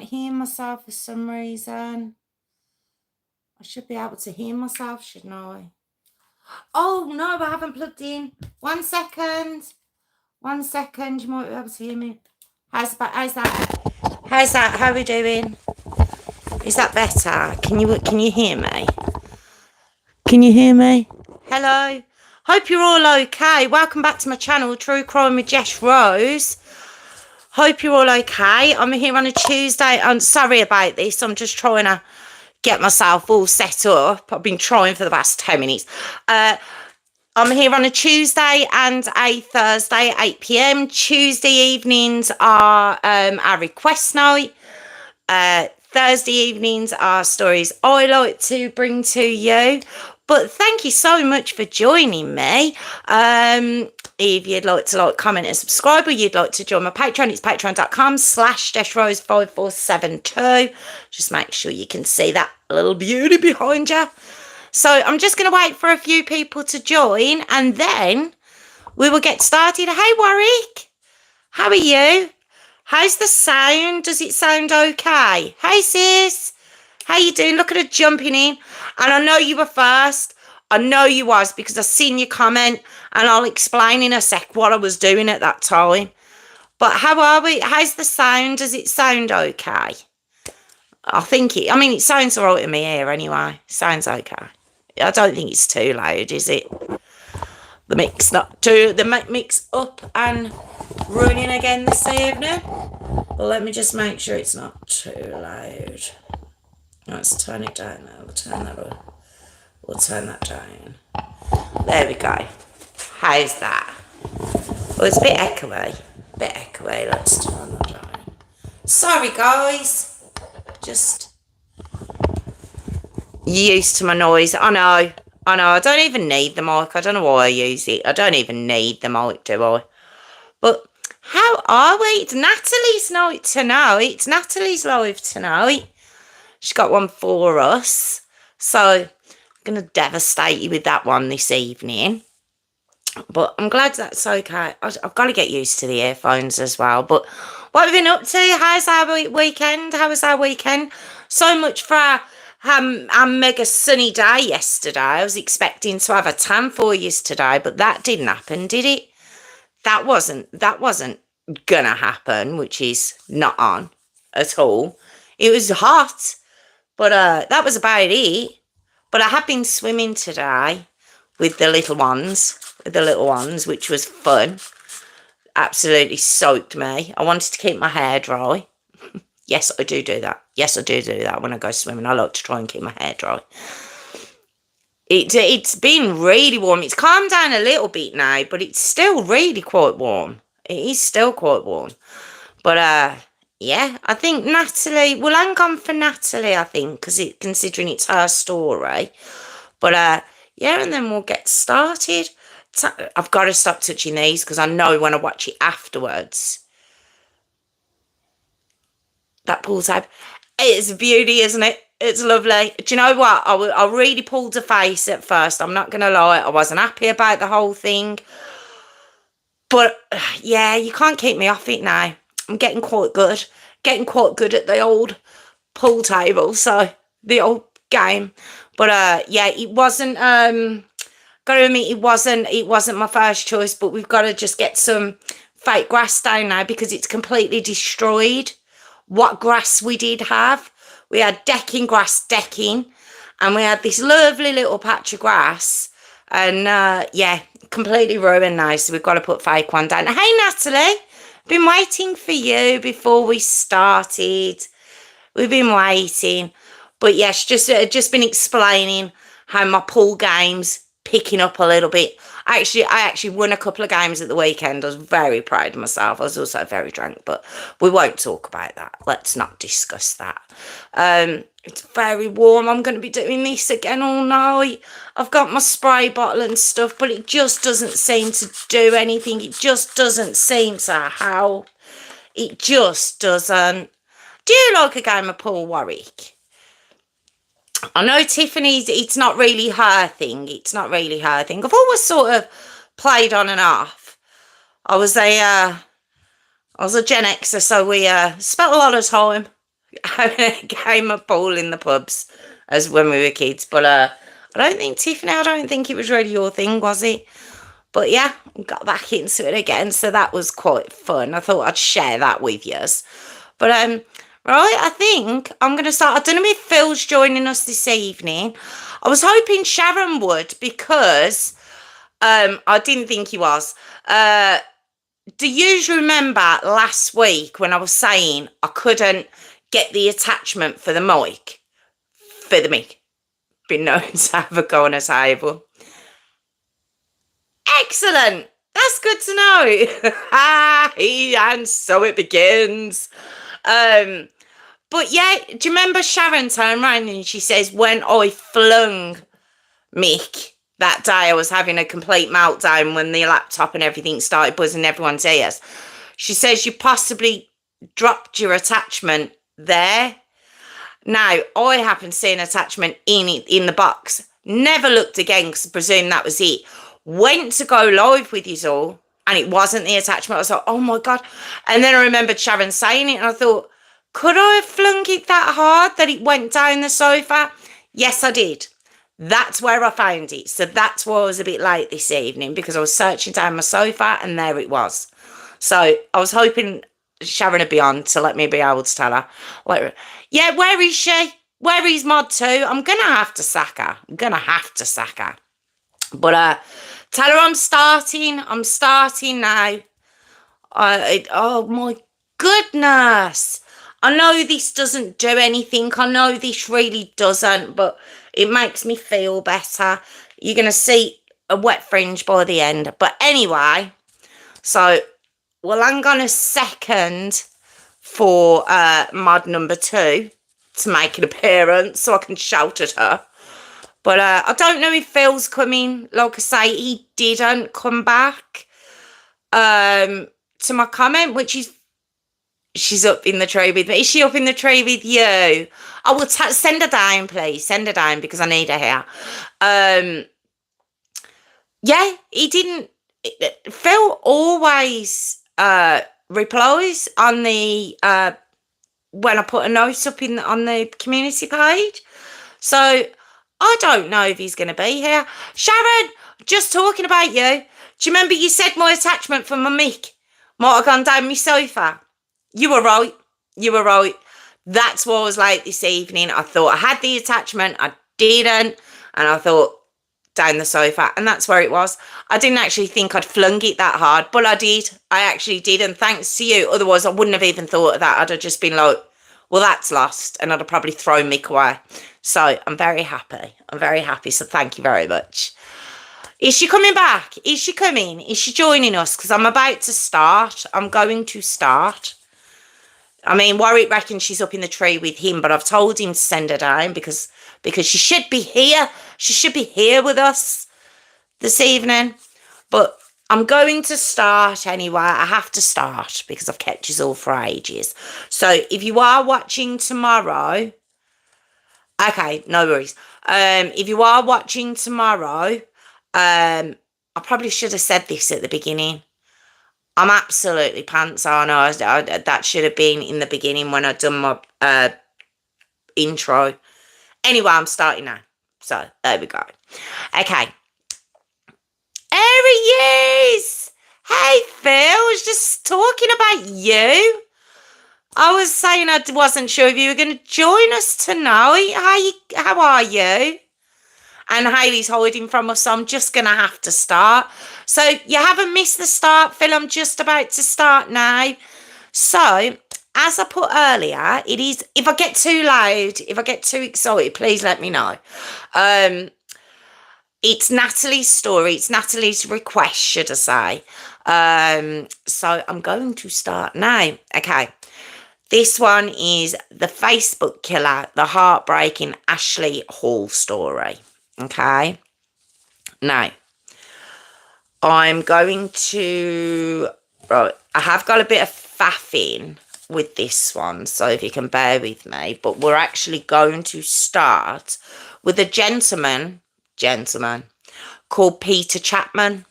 can't hear myself for some reason. I should be able to hear myself, shouldn't I? Oh, no, I haven't plugged in. 1 second. 1 second. You might be able to hear me. How's that? How are we doing? Is that better? Can you hear me? Can you hear me? Hello? Hope you're all okay. Welcome back to my channel, True Crime with Jess Rose. Hope you're all okay. I'm here on a Tuesday. I'm sorry about this. I'm just trying to get myself all set up. I've been trying for the past 10 minutes. I'm here on a Tuesday and a Thursday, 8 p.m. Tuesday evenings are our request night. Thursday evenings are stories I like to bring to you. But thank you so much for joining me. If you'd like to comment and subscribe, or you'd like to join my Patreon, it's patreon.com/JessRose5472. Just make sure you can see that little beauty behind you. So I'm just going to wait for a few people to join, and then we will get started. Hey, Warwick. How are you? How's the sound? Does it sound okay? Hey, sis. How you doing? Look at her jumping in. And I know you were first. I know you was, because I seen your comment, and I'll explain in a sec what I was doing at that time. But how are we? How's the sound? Does it sound okay? It sounds all right in my ear anyway. Sounds okay. I don't think it's too loud, is it? The mix up and running again this evening. Well, let me just make sure it's not too loud. Let's turn it down now. We'll turn that down. There we go. How's that? Oh, it's a bit echoey. Let's turn that down. Sorry, guys. Just used to my noise. I know. I don't even need the mic. I don't know why I use it. I don't even need the mic, do I? But how are we? It's Natalie's night tonight. It's Natalie's live tonight. She's got one for us. So I'm going to devastate you with that one this evening. But I'm glad that's okay. I've got to get used to the earphones as well. But what have you been up to? How's our weekend? How was our weekend? So much for our mega sunny day yesterday. I was expecting to have a tan for you today, but that didn't happen, did it? That wasn't gonna happen, which is not on at all. It was hot, but that was about it. But I have been swimming today with the little ones, which was fun. Absolutely soaked me. I wanted to keep my hair dry. Yes, I do that. Yes, I do that when I go swimming. I like to try and keep my hair dry. It's been really warm. It's calmed down a little bit now, but it's still really quite warm. It is still quite warm. But, yeah, I think Natalie, we'll hang on for Natalie, I think, considering it's her story. But, yeah, and then we'll get started. I've got to stop touching these because I know when I watch it afterwards, that pool tab, it's a beauty, isn't it? It's lovely. Do you know what? I really pulled a face at first. I'm not going to lie. I wasn't happy about the whole thing. But, yeah, you can't keep me off it now. I'm getting quite good. Getting quite good at the old pool table. So, the old game. But, yeah, it wasn't, got to admit, it wasn't my first choice. But we've got to just get some fake grass down now because it's completely destroyed what grass we did have. We had grass decking, and we had this lovely little patch of grass, and yeah, completely ruined now, so we've got to put fake one down. Hey, Natalie, been waiting for you before we started. We've been waiting, but yes, just been explaining how my pool game's picking up a little bit. I actually won a couple of games at the weekend. I was very proud of myself. I was also very drunk, but we won't talk about that. Let's not discuss that. It's very warm. I'm going to be doing this again all night. I've got my spray bottle and stuff, but it just doesn't seem to do anything. It just doesn't seem to help. It just doesn't. Do you like a game of pool, Warwick? I know Tiffany's, it's not really her thing. I've always sort of played on and off. I was a Gen Xer, so we spent a lot of time having a game of pool in the pubs as when we were kids. But I don't think, Tiffany, I don't think it was really your thing, was it? But yeah, got back into it again, so that was quite fun. I thought I'd share that with you. But right, I think I'm gonna start. I don't know if Phil's joining us this evening. I was hoping Sharon would because I didn't think he was. Do you remember last week when I was saying I couldn't get the attachment for the mic? For the mic. Been known to have a go on a table. Excellent. That's good to know. And so it begins. But yeah, do you remember Sharon turned around and she says, when I flung Mick that day, I was having a complete meltdown when the laptop and everything started buzzing everyone's ears. She says you possibly dropped your attachment there. Now, I happened to see an attachment in the box. Never looked again because I presume that was it. Went to go live with you all, and it wasn't the attachment. I was like, oh my God. And then I remembered Sharon saying it, and I thought, could I have flung it that hard that it went down the sofa? Yes, I did. That's where I found it. So that's why I was a bit late this evening, because I was searching down my sofa, and there it was. So I was hoping Sharon would be on to let me be able to tell her. Like, yeah, where is she? Where is Mod 2? I'm going to have to sack her. But tell her I'm starting. I'm starting now. Oh, my goodness. I know this doesn't do anything. I know this really doesn't, but it makes me feel better. You're going to see a wet fringe by the end. But anyway, so we'll hang on a second for mod number 2 to make an appearance so I can shout at her. But I don't know if Phil's coming. Like I say, he didn't come back to my comment, which is she's up in the tree with me. Is she up in the tree with you? I will send her down, please. Send her down because I need her here. Yeah, he didn't. Phil always replies on the when I put a note up on the community page. So I don't know if he's going to be here. Sharon, just talking about you. Do you remember you said my attachment for my mic might have gone down my sofa? You were right. You were right. That's why I was late this evening. I thought I had the attachment. I didn't. And I thought down the sofa. And that's where it was. I didn't actually think I'd flung it that hard. But I did. I actually did. And thanks to you. Otherwise, I wouldn't have even thought of that. I'd have just been like, well, that's lost. And I'd have probably thrown Mick away. So I'm very happy. I'm very happy. So thank you very much. Is she coming back? Is she coming? Is she joining us? Because I'm about to start. I'm going to start. I mean, Warwick reckons she's up in the tree with him, but I've told him to send her down because she should be here. She should be here with us this evening. But I'm going to start anyway. I have to start because I've kept you all for ages. So if you are watching tomorrow, okay, no worries. If you are watching tomorrow, I probably should have said this at the beginning. I'm absolutely pants on. That should have been in the beginning when I'd done my intro. Anyway, I'm starting now. So, there we go. Okay. There he is! Hey, Phil, I was just talking about you. I was saying I wasn't sure if you were going to join us tonight. How are you? And Hayley's hiding from us, so I'm just going to have to start. So you haven't missed the start, Phil. I'm just about to start now. So, as I put earlier, it is, if I get too loud, if I get too excited, please let me know. It's Natalie's story. It's Natalie's request, should I say. So I'm going to start now. Okay. This one is the Facebook killer, the heartbreaking Ashleigh Hall story. Okay. Now, I'm going to, right, I have got a bit of faffing with this one, so if you can bear with me, but we're actually going to start with a gentleman called Peter Chapman.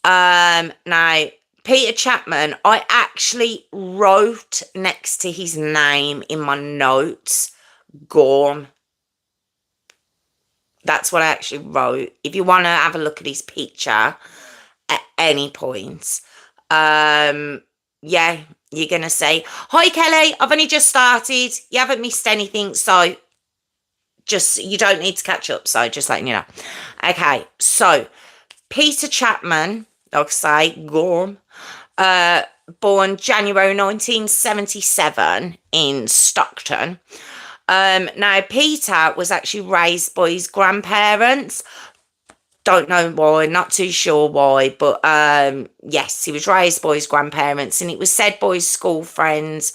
Now, Peter Chapman, I actually wrote next to his name in my notes, Gorm. That's what I actually wrote. If you want to have a look at his picture at any point, yeah, you're going to say, hi, Kelly, I've only just started. You haven't missed anything, so you don't need to catch up, so just letting you know. Okay, so Peter Chapman, like I say, Gorm, born January 1977 in Stockton. Now, Peter was actually raised by his grandparents. Don't know why, not too sure why, but yes, he was raised by his grandparents, and it was said by his school friends.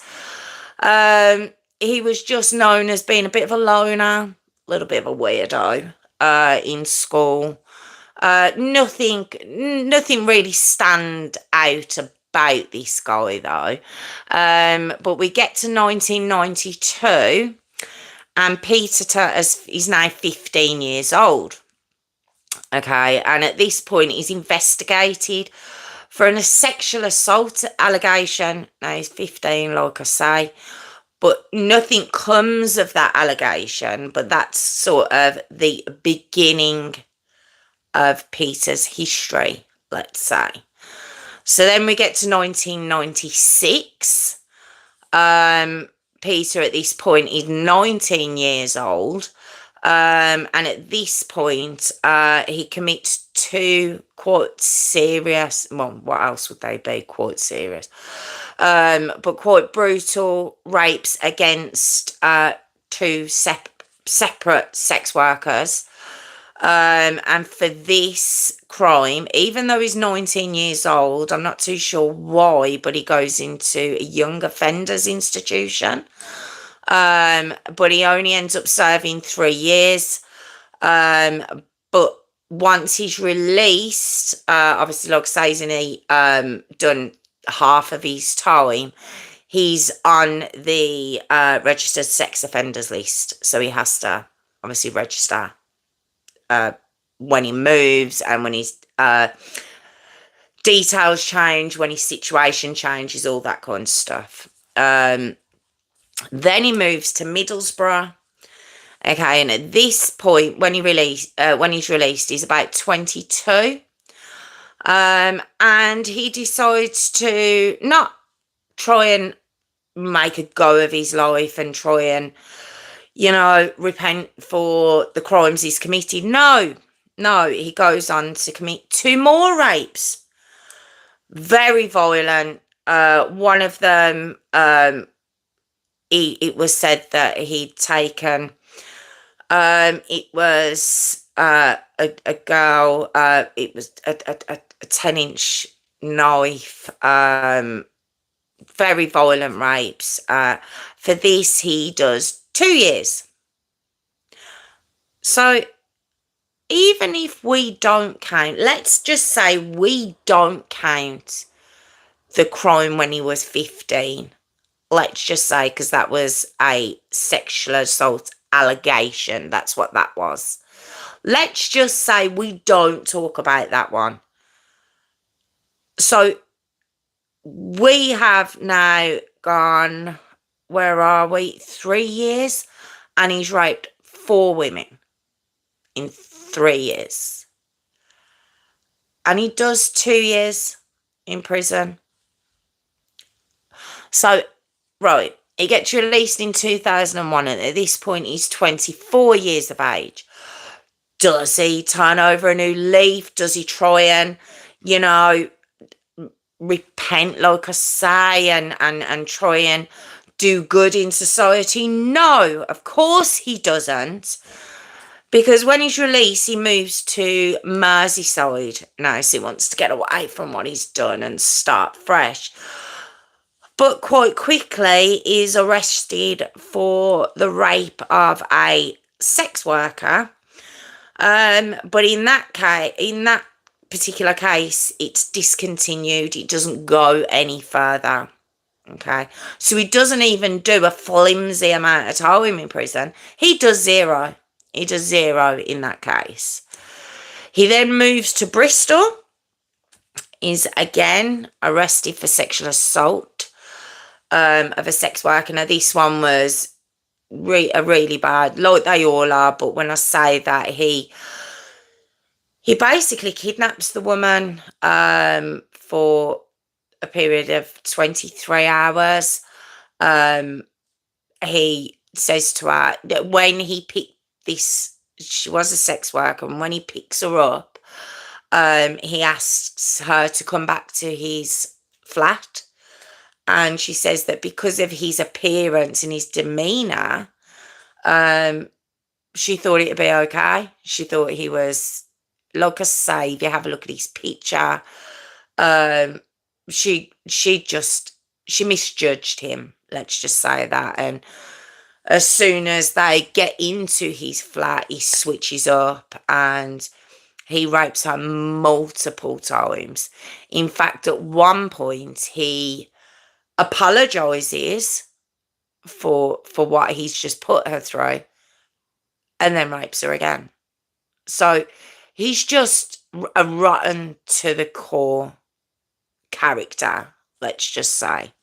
He was just known as being a bit of a loner, a little bit of a weirdo in school. Nothing really stand out about this guy though. But we get to 1992, and Peter is now 15 years old. Okay, and at this point he's investigated for a sexual assault allegation. Now he's 15, like I say, but nothing comes of that allegation. But that's sort of the beginning of Peter's history, let's say. So then we get to 1996. Peter at this point is 19 years old. And at this point, he commits two quite serious, well, what else would they be? Quite serious, but quite brutal rapes against two separate sex workers. And for this crime, even though he's 19 years old, I'm not too sure why, but he goes into a young offenders institution. But he only ends up serving 3 years. But once he's released, obviously, like I say, he's only done half of his time. He's on the registered sex offenders list, so he has to obviously register when he moves, and when his details change, when his situation changes, all that kind of stuff. Then he moves to Middlesbrough. Okay, and at this point, when he's released, he's about 22. And he decides to not try and make a go of his life and try and, repent for the crimes he's committed. No, he goes on to commit 2 more rapes. Very violent. One of them, it was said that he'd taken, it was a girl, it was a 10-inch knife, very violent rapes. For this, he does 2 years. So even if we don't count, let's just say we don't count the crime when he was 15. Let's just say, because that was a sexual assault allegation. That's what that was. Let's just say we don't talk about that one. So we have now gone, where are we? 3 years, and he's raped 4 women in 3 years. And he does 2 years in prison. So, right, he gets released in 2001, and at this point he's 24 years of age. Does he turn over a new leaf? Does he try and, repent, like I say, and try and do good in society? No, of course he doesn't. Because when he's released, he moves to Merseyside. Now, so he wants to get away from what he's done and start fresh. But quite quickly is arrested for the rape of a sex worker. But in that particular case, it's discontinued. It doesn't go any further. Okay, so he doesn't even do a flimsy amount of time in prison. He does 0. He does 0 in that case. He then moves to Bristol. is again arrested for sexual assault of a sex worker. Now, this one was really bad, like they all are, but when I say that, he basically kidnaps the woman for a period of 23 hours. He says to her that when he picked this, she was a sex worker, and when he picks her up, he asks her to come back to his flat. And she says that because of his appearance and his demeanour, she thought it'd be okay. She thought he was, like I say, if you have a look at his picture, she misjudged him. Let's just say that. And as soon as they get into his flat, he switches up and he rapes her multiple times. In fact, at one point, he apologizes for what he's just put her through and then rapes her again. So he's just a rotten to the core character, let's just say.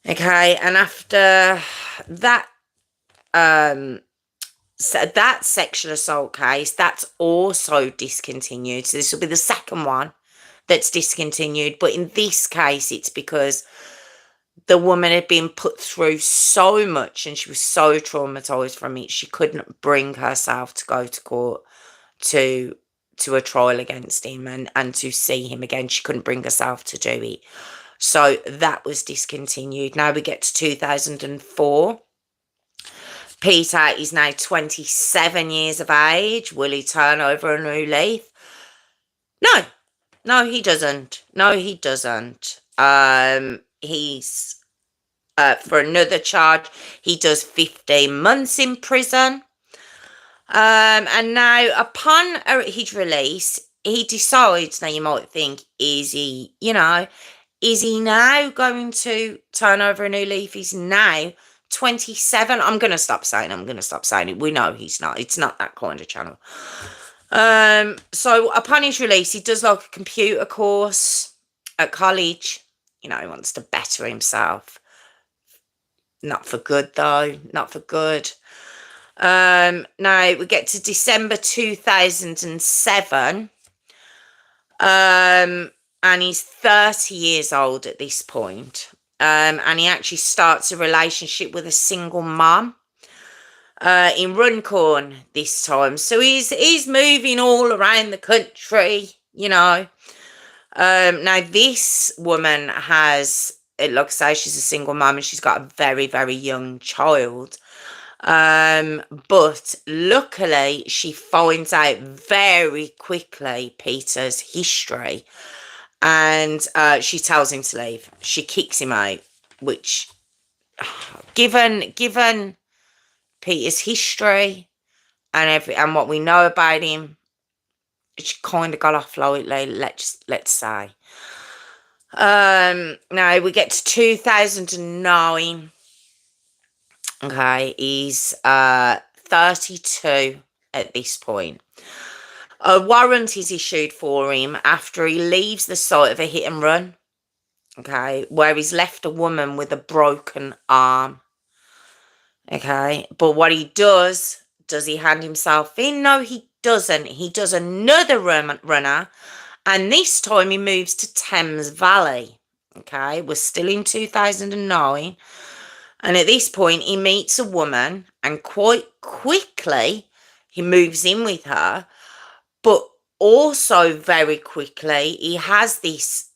Okay, and after that that sexual assault case, that's also discontinued. So this will be the second one that's discontinued. But in this case, it's because the woman had been put through so much and she was so traumatized from it, she couldn't bring herself to go to court to a trial against him and to see him again. She couldn't bring herself to do it. So that was discontinued. Now we get to 2004. Peter is now 27 years of age. Will he turn over a new leaf? No, he doesn't. He's for another charge. He does 15 months in prison. And now upon his release, he decides, now you might think, is he now going to turn over a new leaf? He's now 27. I'm going to stop saying it. We know he's not. It's not that kind of channel. So upon his release, he does like a computer course at college. He wants to better himself. Not for good, though. Not for good. Now we get to December 2007. And he's 30 years old at this point. And he actually starts a relationship with a single mum in Runcorn this time. So he's moving all around the country, Now this woman has, like I say, she's a single mum and she's got a very, very young child. But luckily she finds out very quickly Peter's history. And she tells him to leave. She kicks him out, which, given Peter's history and what we know about him, she kind of got off lightly. Let's say. Now we get to 2009. Okay, he's 32 at this point. A warrant is issued for him after he leaves the site of a hit and run, okay, where he's left a woman with a broken arm, okay. But what he does he hand himself in? No, he doesn't. He does another runner, and this time he moves to Thames Valley, okay. We're still in 2009, and at this point he meets a woman, and quite quickly he moves in with her. But also very quickly, he has this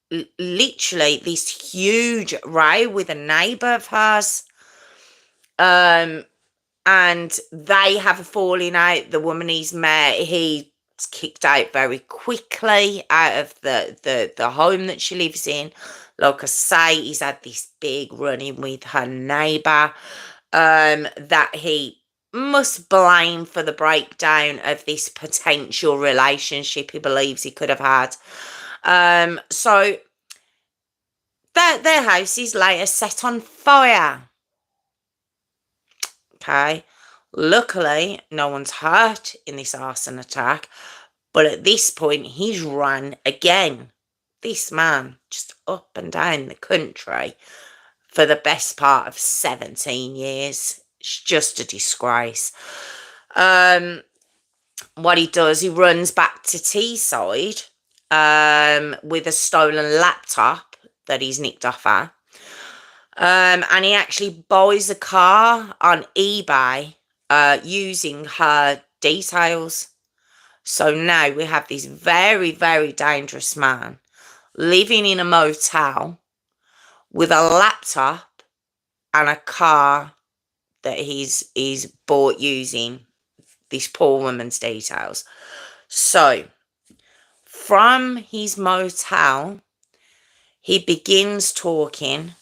huge row with a neighbour of hers. And they have a falling out. The woman he's met, he's kicked out very quickly out of the home that she lives in. Like I say, he's had this big run-in with her neighbour that he must blame for the breakdown of this potential relationship he believes he could have had. So their house is later set on fire. Okay. Luckily, no one's hurt in this arson attack, But at this point, he's run again. This man just up and down the country for the best part of 17 years. It's just a disgrace. What he does, he runs back to Teesside with a stolen laptop that he's nicked off her. And he actually buys a car on eBay using her details. So now we have this very, very dangerous man living in a motel with a laptop and a car that he's bought using this poor woman's details. So from his motel, he begins talking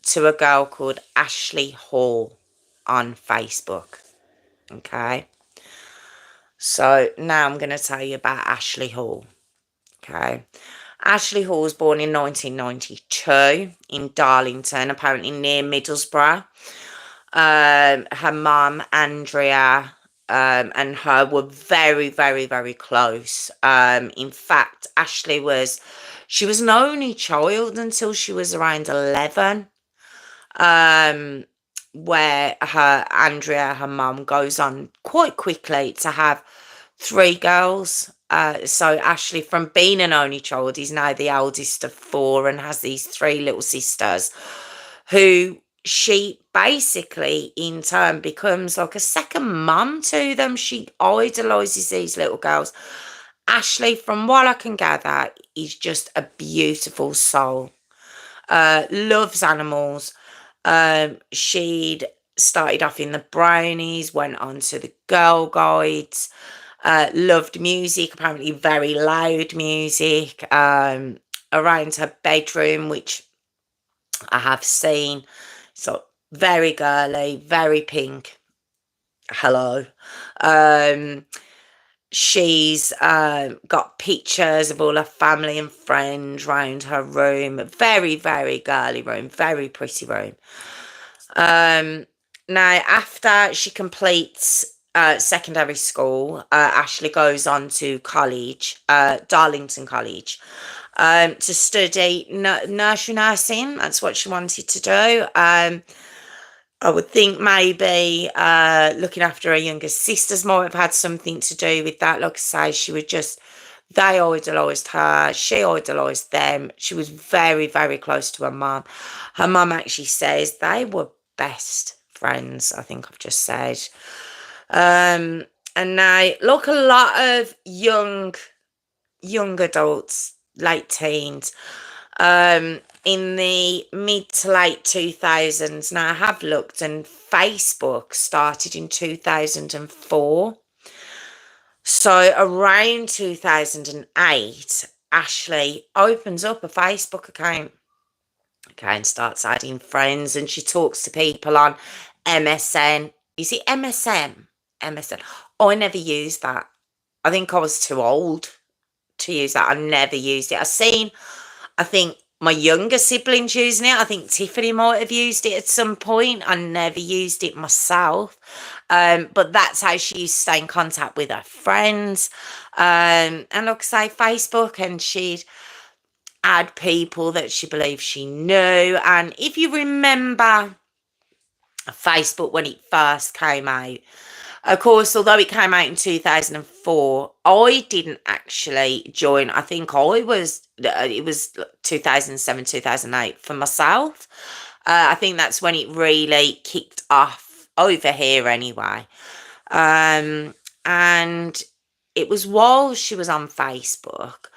to a girl called Ashleigh Hall on Facebook. Okay. So now I'm going to tell you about Ashleigh Hall. Okay. Ashleigh Hall was born in 1992 in Darlington, apparently near Middlesbrough. Her mum, Andrea, and her were very, very, very close. In fact, Ashleigh was an only child until she was around 11. Where her mum goes on quite quickly to have 3 girls. So Ashleigh, from being an only child, is now the eldest of 4 and has these 3 little sisters who she basically in turn becomes like a second mum to them. She idolises these little girls. Ashleigh, from what I can gather, is just a beautiful soul. Loves animals. She'd started off in the Brownies, went on to the Girl Guides, loved music, apparently very loud music, around her bedroom, which I have seen. So very girly, very pink. Hello. She's got pictures of all her family and friends round her room. Very, very girly room, very pretty room. Now, after she completes secondary school, Ashleigh goes on to college, Darlington College, to study nursery nursing. That's what she wanted to do. I would think maybe looking after her younger sisters might have had something to do with that. Like I say, they idolised her. She idolised them. She was very, very close to her mum. Her mum actually says they were best friends, I think I've just said. And now, look, a lot of young adults, late teens, in the mid to late 2000s. Now, I have looked, and Facebook started in 2004. So around 2008, Ashleigh opens up a Facebook account, okay, and starts adding friends, and she talks to people on MSN. Is it MSN? MSN. I never used that. I think I was too old to use that. I never used it. I think my younger siblings using it. I think Tiffany might have used it at some point. I never used it myself. But that's how she used to stay in contact with her friends. And like I say, Facebook, and she'd add people that she believed she knew. And if you remember Facebook when it first came out, of course, although it came out in 2004, I didn't actually join. I think it was 2007, 2008 for myself. I think that's when it really kicked off over here anyway. And it was while she was on Facebook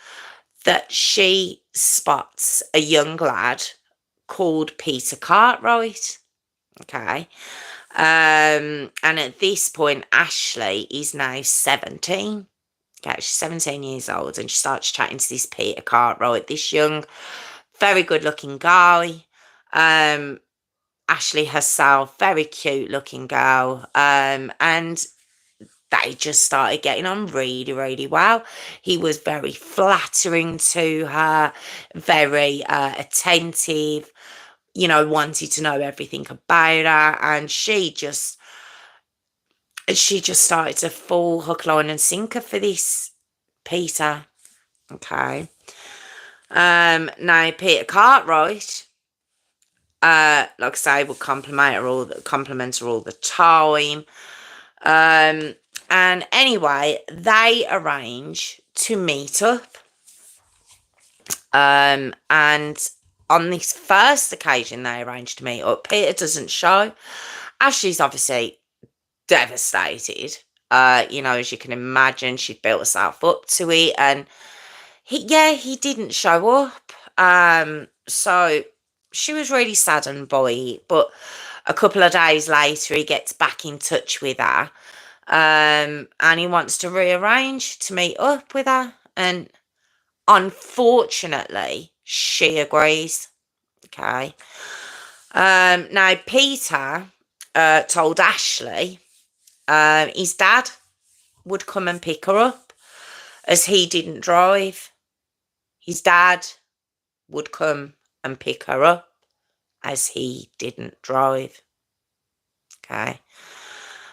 that she spots a young lad called Peter Cartwright. Okay. And at this point, Ashleigh is now 17. Okay, she's 17 years old, and she starts chatting to this Peter Cartwright, this young, very good-looking guy. Ashleigh herself, very cute-looking girl, and they just started getting on really, really well. He was very flattering to her, very attentive, wanted to know everything about her, and she just started to fall hook, line and sinker for this Peter. Okay. Now Peter Cartwright, like I say, would compliment her all the time. And anyway, they arrange to meet up. And on this first occasion they arranged to meet up, Peter doesn't show. Ashleigh's obviously devastated. As you can imagine, she'd built herself up to it, and he didn't show up. So she was really saddened by it. But a couple of days later, he gets back in touch with her, and he wants to rearrange to meet up with her. And unfortunately, she agrees. Okay. Now Peter told Ashleigh his dad would come and pick her up, as he didn't drive. His dad would come and pick her up, as he didn't drive. Okay.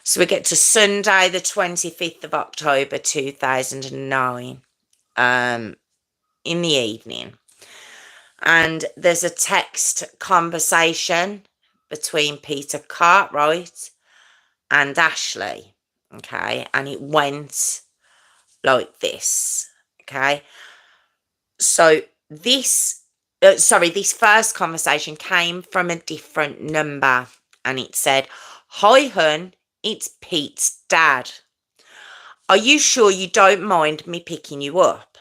So we get to Sunday, the 25th of October, 2009, in the evening. And there's a text conversation between Peter Cartwright and Ashleigh. Okay. And it went like this. Okay. So this first conversation came from a different number, and it said, "Hi, hun, it's Pete's dad. Are you sure you don't mind me picking you up?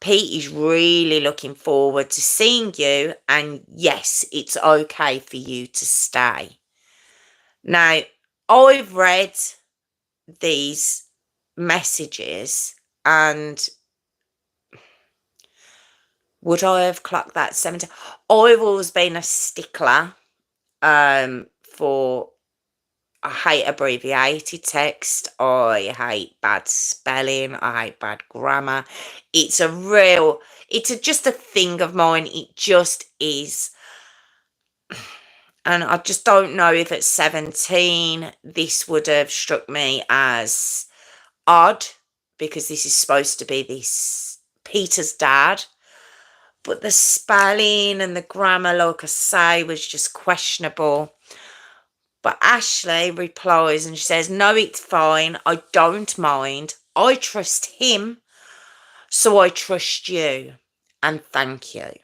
Pete is really looking forward to seeing you, and yes, it's okay for you to stay." Now, I've read these messages, and would I have clocked that 70? I've always been a stickler for, I hate abbreviated text. I hate bad spelling. I hate bad grammar. It's just a thing of mine. It just is. And I just don't know if at 17 this would have struck me as odd, because this is supposed to be this Peter's dad. But the spelling and the grammar, like I say, was just questionable. But Ashleigh replies and she says, "No, it's fine. I don't mind. I trust him, so I trust you. And thank you."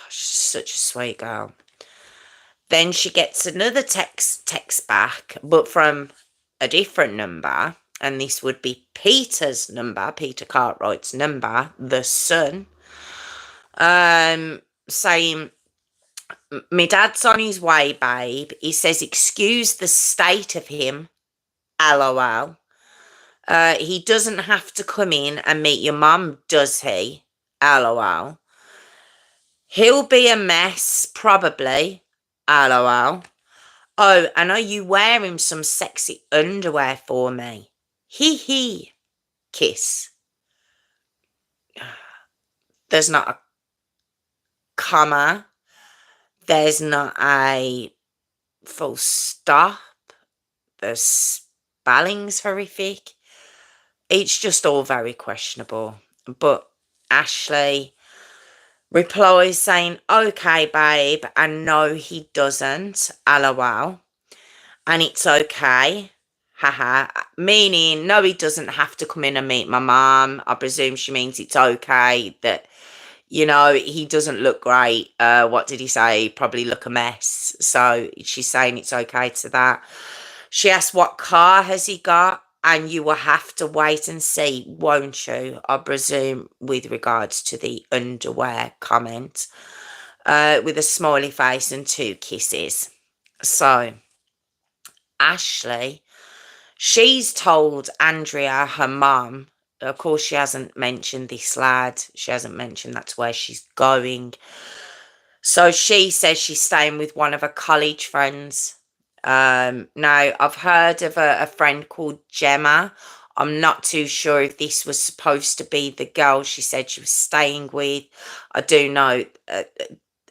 She's such a sweet girl. Then she gets another text back, but from a different number. And this would be Peter's number, Peter Cartwright's number, the son. Saying, "My dad's on his way, babe. He says, excuse the state of him. LOL. He doesn't have to come in and meet your mum, does he? LOL. He'll be a mess, probably. LOL. Oh, and are you wearing some sexy underwear for me? Hee hee. Kiss." There's not a comma. There's not a full stop. The spelling's horrific. It's just all very questionable. But Ashleigh replies saying, "Okay, babe, and no, he doesn't. LOL. And it's okay. Haha." Meaning, no, he doesn't have to come in and meet my mum. I presume she means it's okay that, he doesn't look great. What did he say? Probably look a mess. So she's saying it's okay to that. She asks, "What car has he got?" And you will have to wait and see, won't you? I presume with regards to the underwear comment, with a smiley face and 2 kisses. So Ashleigh, she's told Andrea, her mum. Of course, she hasn't mentioned this lad. She hasn't mentioned that's where she's going. So she says she's staying with one of her college friends. Now, I've heard of a friend called Gemma. I'm not too sure if this was supposed to be the girl she said she was staying with. I do know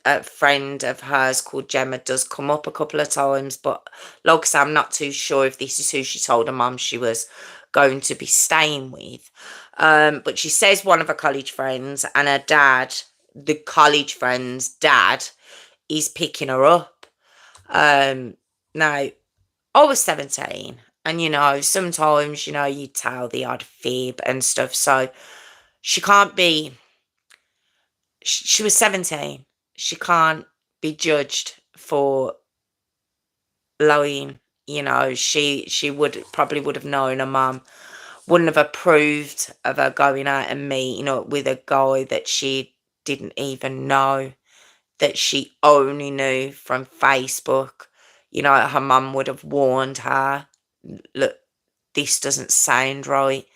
a friend of hers called Gemma does come up a couple of times, but like I say, I'm not too sure if this is who she told her mum she was going to be staying with. But she says one of her college friends and her dad, the college friend's dad, is picking her up. Now, I was 17, and sometimes, you tell the odd fib and stuff, so she can't be, she was 17. She can't be judged for lying. She would have known her mum wouldn't have approved of her going out and meeting up with a guy that she didn't even know, that she only knew from Facebook. Her mum would have warned her, look, this doesn't sound right.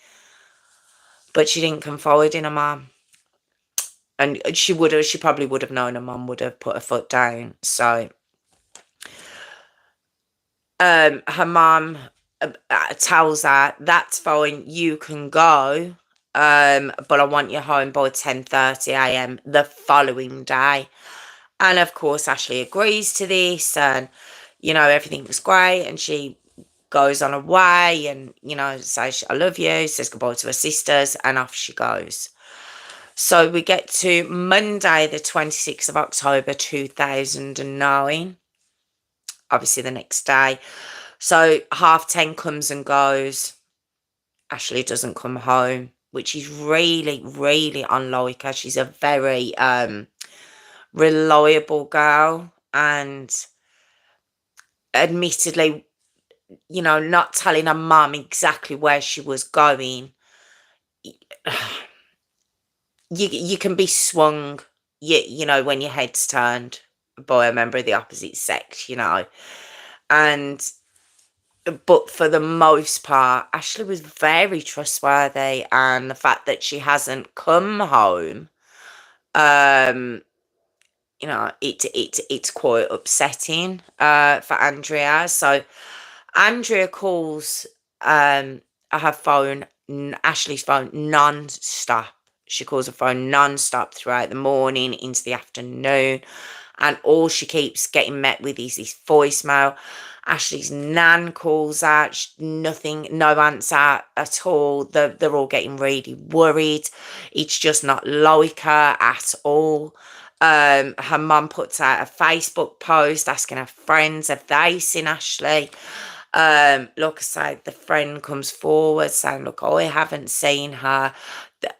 But she didn't confide in her mum. And she probably would have known her mum would have put her foot down. So her mum tells her, that's fine, you can go, but I want you home by 10:30 a.m. the following day. And of course, Ashleigh agrees to this, and everything was great, and she goes on her way and says, I love you, says goodbye to her sisters, and off she goes. So we get to Monday the 26th of October 2009, obviously the next day. So 10:30 comes and goes. Ashleigh doesn't come home, which is really, really unlike her. She's a very reliable girl, and admittedly, not telling her mum exactly where she was going. You can be swung, when your head's turned by a member of the opposite sex, and but for the most part, Ashleigh was very trustworthy, and the fact that she hasn't come home, it's quite upsetting for Andrea. So Andrea calls her phone, Ashleigh's phone, non-stop. She calls her phone non-stop throughout the morning into the afternoon, and all she keeps getting met with is this voicemail. Ashleigh's nan calls out, nothing, no answer at all. They're all getting really worried. It's just not like her at all. Her mum puts out a Facebook post asking her friends, have they seen Ashleigh? Like I say, the friend comes forward saying, look, I haven't seen her.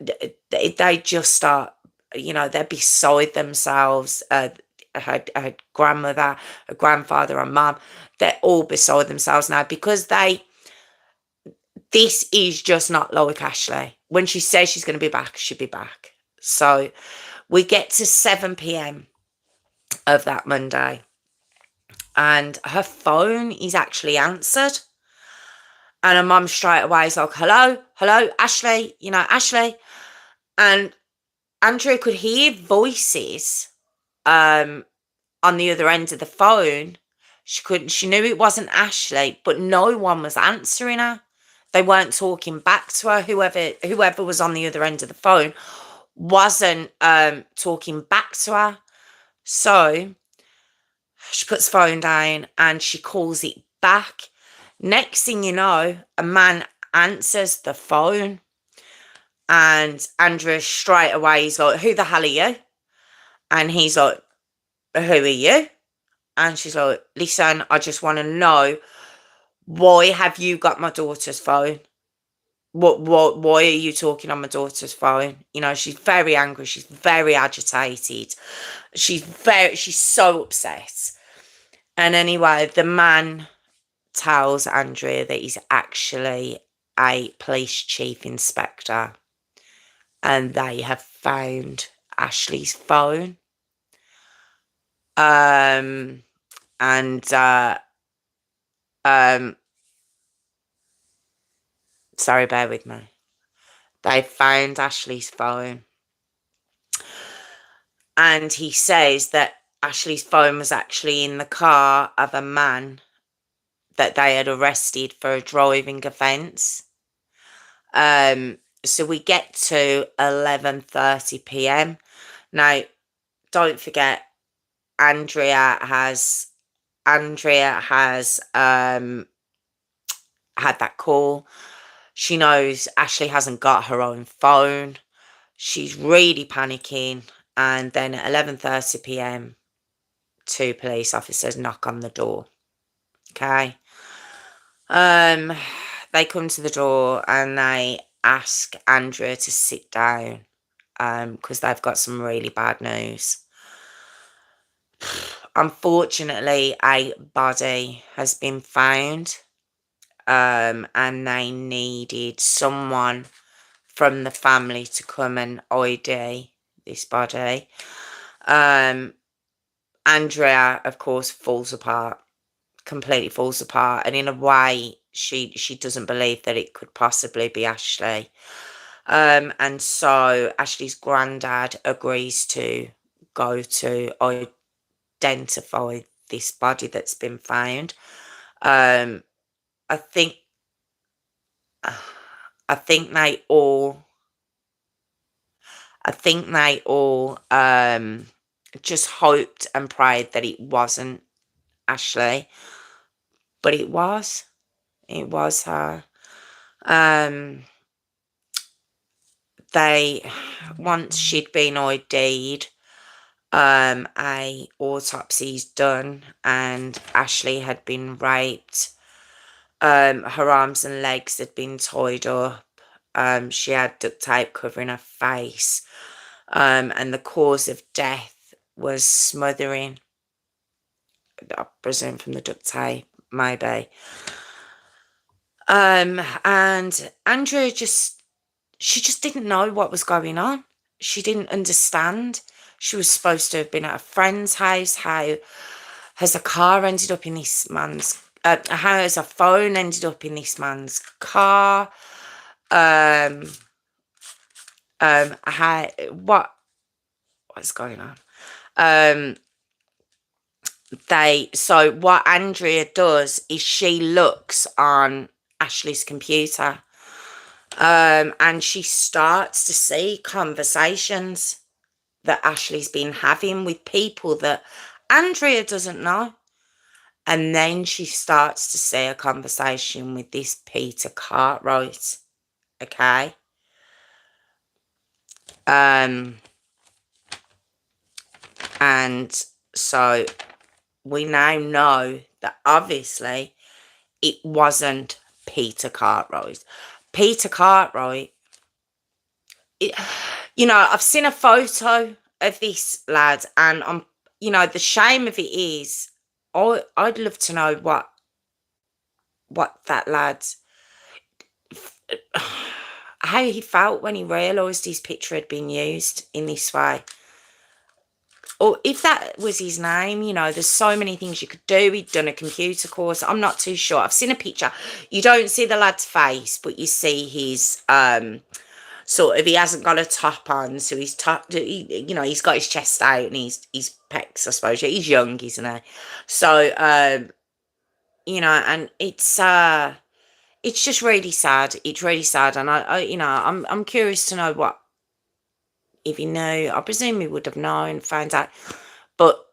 They just start, they're beside themselves. Her grandmother, her grandfather, her mum, they're all beside themselves now, because this is just not like Ashleigh. When she says she's going to be back, she'll be back. So we get to 7 p.m. of that Monday, and her phone is actually answered. And her mum straight away is like, hello, Ashleigh, Ashleigh. And Andrea could hear voices on the other end of the phone. She knew it wasn't Ashleigh, but no one was answering her. They weren't talking back to her. Whoever was on the other end of the phone wasn't talking back to her. So she puts the phone down and she calls it back. Next thing you know, a man answers the phone, and Andrea straight away is like, who the hell are you? And he's like, who are you? And she's like, listen, I just want to know, why have you got my daughter's phone? Why are you talking on my daughter's phone? She's very angry. She's very agitated. She's so upset. And anyway, the man tells Andrea that he's actually a police chief inspector, and they have found Ashleigh's phone. Sorry, bear with me. They found Ashleigh's phone, and he says that Ashleigh's phone was actually in the car of a man that they had arrested for a driving offence. So we get to 11:30 p.m. Now, don't forget, Andrea has had that call. She knows Ashleigh hasn't got her own phone. She's really panicking. And then at 11:30 p.m., two police officers knock on the door. Okay. Um, they come to the door and they ask Andrea to sit down because they've got some really bad news. Unfortunately, a body has been found, and they needed someone from the family to come and ID this body. Andrea, of course, falls apart, completely falls apart, and in a way, she doesn't believe that it could possibly be Ashleigh. And so Ashleigh's granddad agrees to go to identify this body that's been found. Um, I think I think they all just hoped and prayed that it wasn't Ashleigh, but it was. It was her. They once she'd been ID'd, a autopsy's done, and Ashleigh had been raped. Her arms and legs had been tied up. She had duct tape covering her face. And the cause of death was smothering. I presume from the duct tape, maybe. And Andrea she just didn't know what was going on. She didn't understand. She was supposed to have been at a friend's house. How has a car ended up in this man's how has a phone ended up in this man's car? How what's going on? So what Andrea does is she looks on Ashleigh's computer, and she starts to see conversations that Ashleigh's been having with people that Andrea doesn't know. And then she starts to see a conversation with this Peter Cartwright. Okay. And so we now know that obviously it wasn't Peter Cartwright. Peter Cartwright, I've seen a photo of this lad, and the shame of it is, I'd love to know what that lad, how he felt when he realised his picture had been used in this way. Or if that was his name, there's so many things you could do. He'd done a computer course. I'm not too sure. I've seen a picture. You don't see the lad's face, but you see his he hasn't got a top on, so he's he's got his chest out and his pecs, I suppose. Yeah, he's young, isn't he? So and it's just really sad. It's really sad, and I'm curious to know what, if he knew. I presume he would have known, found out. But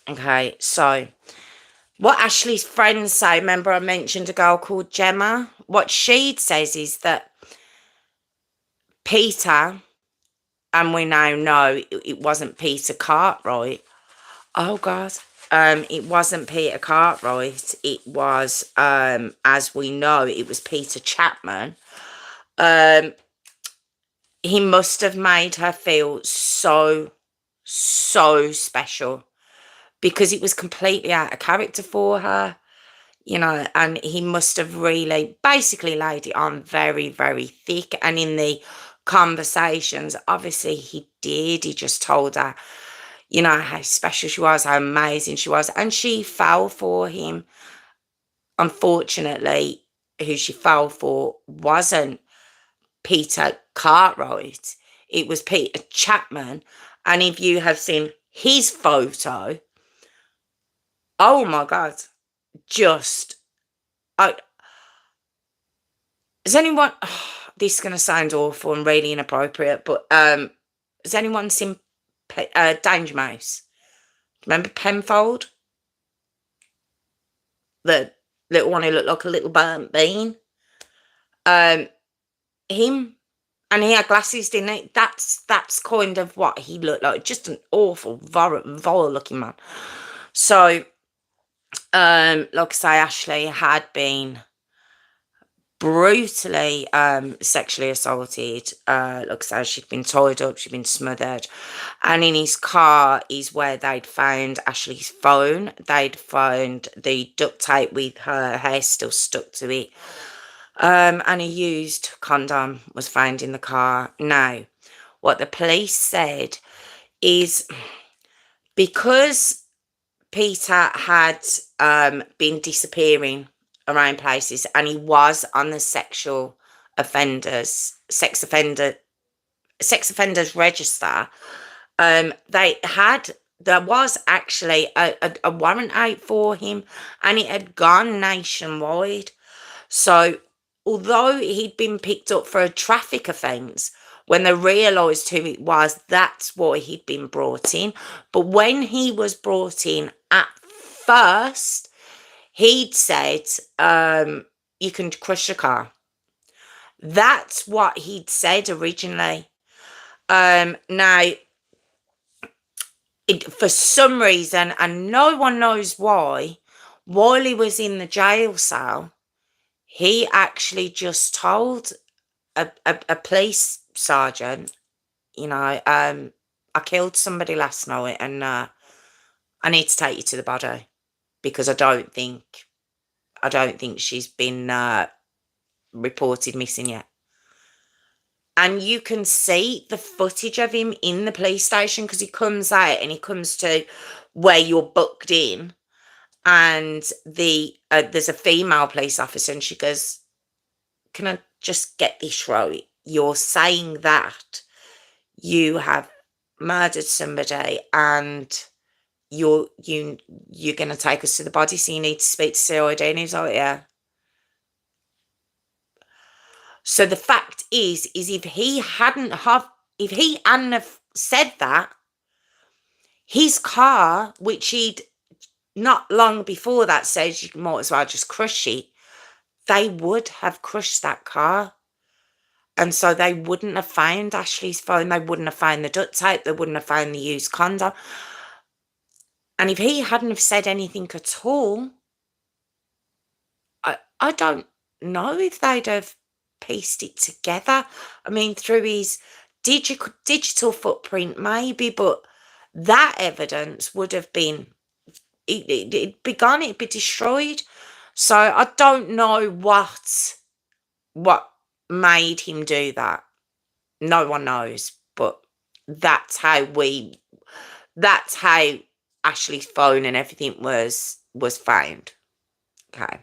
okay, so what Ashleigh's friends say, remember I mentioned a girl called Gemma? What she says is that Peter, and we now know it wasn't Peter Cartwright. Oh God. It wasn't Peter Cartwright. It was, as we know, it was Peter Chapman. He must have made her feel so special, because it was completely out of character for her, and he must have really basically laid it on very, very thick. And in the conversations, obviously he did. He just told her, how special she was, how amazing she was. And she fell for him. Unfortunately, who she fell for wasn't Peter Cartwright. It was Peter Chapman. And if you have seen his photo, oh my God, just, has anyone, this is going to sound awful and really inappropriate, but has anyone seen Danger Mouse? Remember Penfold? The little one who looked like a little burnt bean? Um, him, and he had glasses, didn't he? That's kind of what he looked like. Just an awful, vile looking man. So, like I say, Ashleigh had been brutally sexually assaulted. Like I say, she'd been tied up, she'd been smothered. And in his car is where they'd found Ashleigh's phone. They'd found the duct tape with her hair still stuck to it. And a used condom was found in the car. Now, what the police said is because Peter had been disappearing around places and he was on the sex offenders register, there was actually a warrant out for him, and it had gone nationwide. So, although he'd been picked up for a traffic offence, when they realised who it was, that's why he'd been brought in. But when he was brought in at first, he'd said, you can crush the car. That's what he'd said originally. Now, for some reason, and no one knows why, while he was in the jail cell, he actually just told a police sergeant, I killed somebody last night and I need to take you to the body because I don't think she's been reported missing yet. And you can see the footage of him in the police station because he comes out and he comes to where you're booked in, and there's a female police officer, and she goes, "Can I just get this right? You're saying that you have murdered somebody and you're going to take us to the body, so you need to speak to CID." And he's like, "Yeah." So the fact is if he hadn't have said that, his car, which he'd not long before that said you might as well just crush it, they would have crushed that car. And so they wouldn't have found Ashleigh's phone, they wouldn't have found the duct tape, they wouldn't have found the used condom. And if he hadn't have said anything at all, I don't know if they'd have pieced it together. I mean, through his digital footprint, maybe, but that evidence would have been, it'd be gone, it'd be destroyed. So I don't know what made him do that. No one knows, but that's how Ashleigh's phone and everything was found. Okay.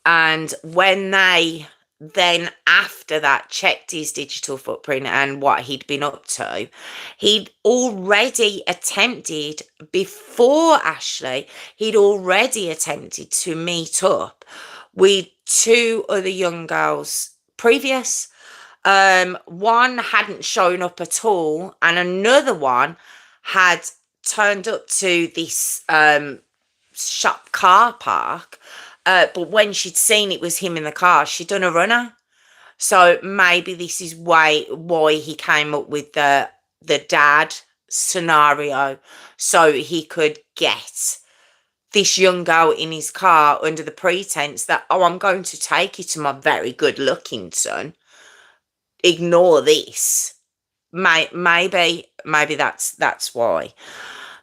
And when they then after that checked his digital footprint and what he'd been up to, he'd already attempted, before Ashleigh, he'd already attempted to meet up with two other young girls previous. One hadn't shown up at all, and another one had turned up to this shop car park, but when she'd seen it was him in the car, she'd done a runner. So maybe this is why he came up with the dad scenario, so he could get this young girl in his car under the pretense that, oh, I'm going to take you to my very good looking son. Ignore this. Maybe that's why.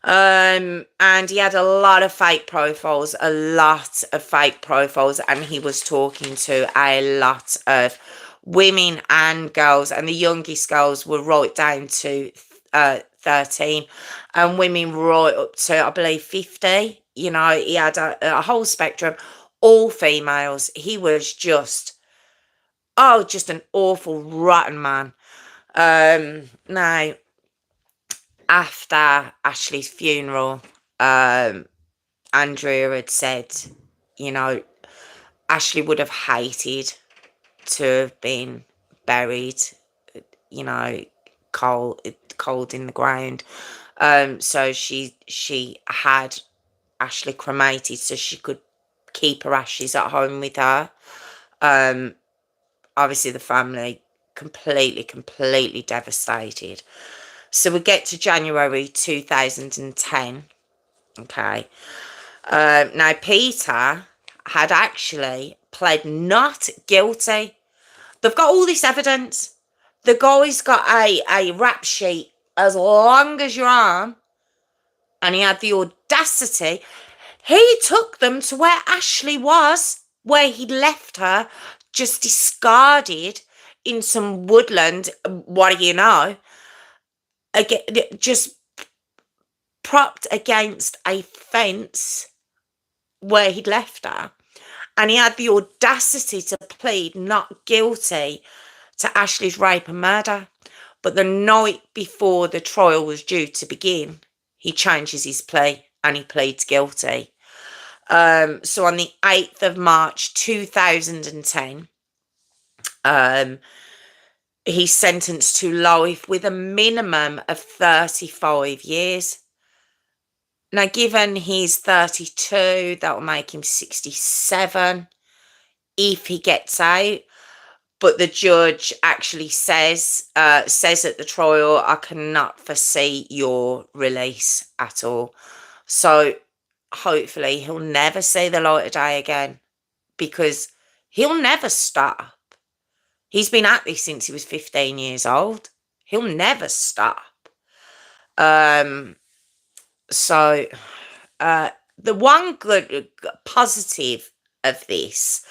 And he had a lot of fake profiles, and he was talking to a lot of women and girls, and the youngest girls were right down to 13, and women right up to, I believe, 50. He had a whole spectrum, all females. He was just an awful, rotten man. Now, after Ashleigh's funeral, Andrea had said, Ashleigh would have hated to have been buried, cold in the ground. So she had Ashleigh cremated so she could keep her ashes at home with her. Obviously, the family completely devastated. So we get to January 2010. Okay. Now, Peter had actually pled not guilty. They've got all this evidence. The guy's got a rap sheet as long as your arm, and he had the audacity. He took them to where Ashleigh was, where he'd left her, just discarded in some woodland. What do you know? Again, just propped against a fence where he'd left her. And he had the audacity to plead not guilty to Ashleigh's rape and murder. But the night before the trial was due to begin, he changes his plea and he pleads guilty. So on the 8th of March 2010, he's sentenced to life with a minimum of 35 years. Now, given he's 32, that will make him 67 if he gets out. But the judge actually says at the trial, I cannot foresee your release at all. So hopefully he'll never see the light of day again, because he'll never stop. He's been at this since he was 15 years old. He'll never stop. So the one good positive of this,